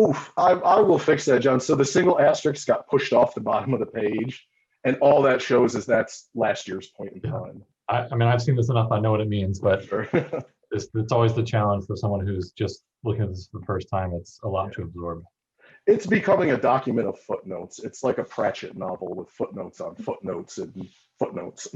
Oof, I will fix that, John. So the single asterisk got pushed off the bottom of the page, and all that shows is that's last year's point in time. I mean, I've seen this enough. I know what it means, but Sure. it's always the challenge for someone who's just looking at this for the first time. It's a lot to absorb. It's becoming a document of footnotes. It's like a Pratchett novel with footnotes on footnotes and footnotes.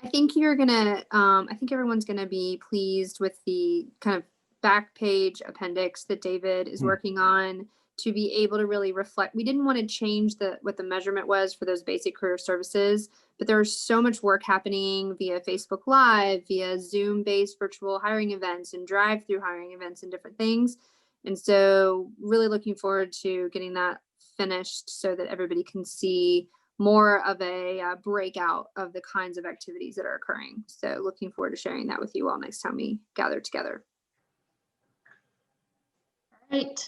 I think I think everyone's gonna be pleased with the kind of back page appendix that David is working on to be able to really reflect. We didn't want to change what the measurement was for those basic career services, but there's so much work happening via Facebook Live, via Zoom-based virtual hiring events and drive-through hiring events and different things. And so really looking forward to getting that finished so that everybody can see more of a breakout of the kinds of activities that are occurring. So looking forward to sharing that with you all next time we gather together. Right.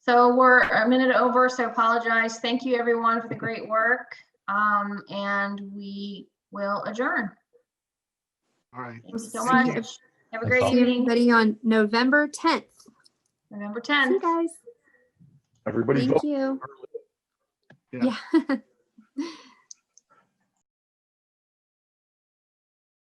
So we're a minute over, so apologize. Thank you everyone for the great work. And we will adjourn. All right. Thank you so much. Have a great See evening. everybody on November 10th. November See 10th. you guys. Everybody Thank vote. you. Yeah. Yeah.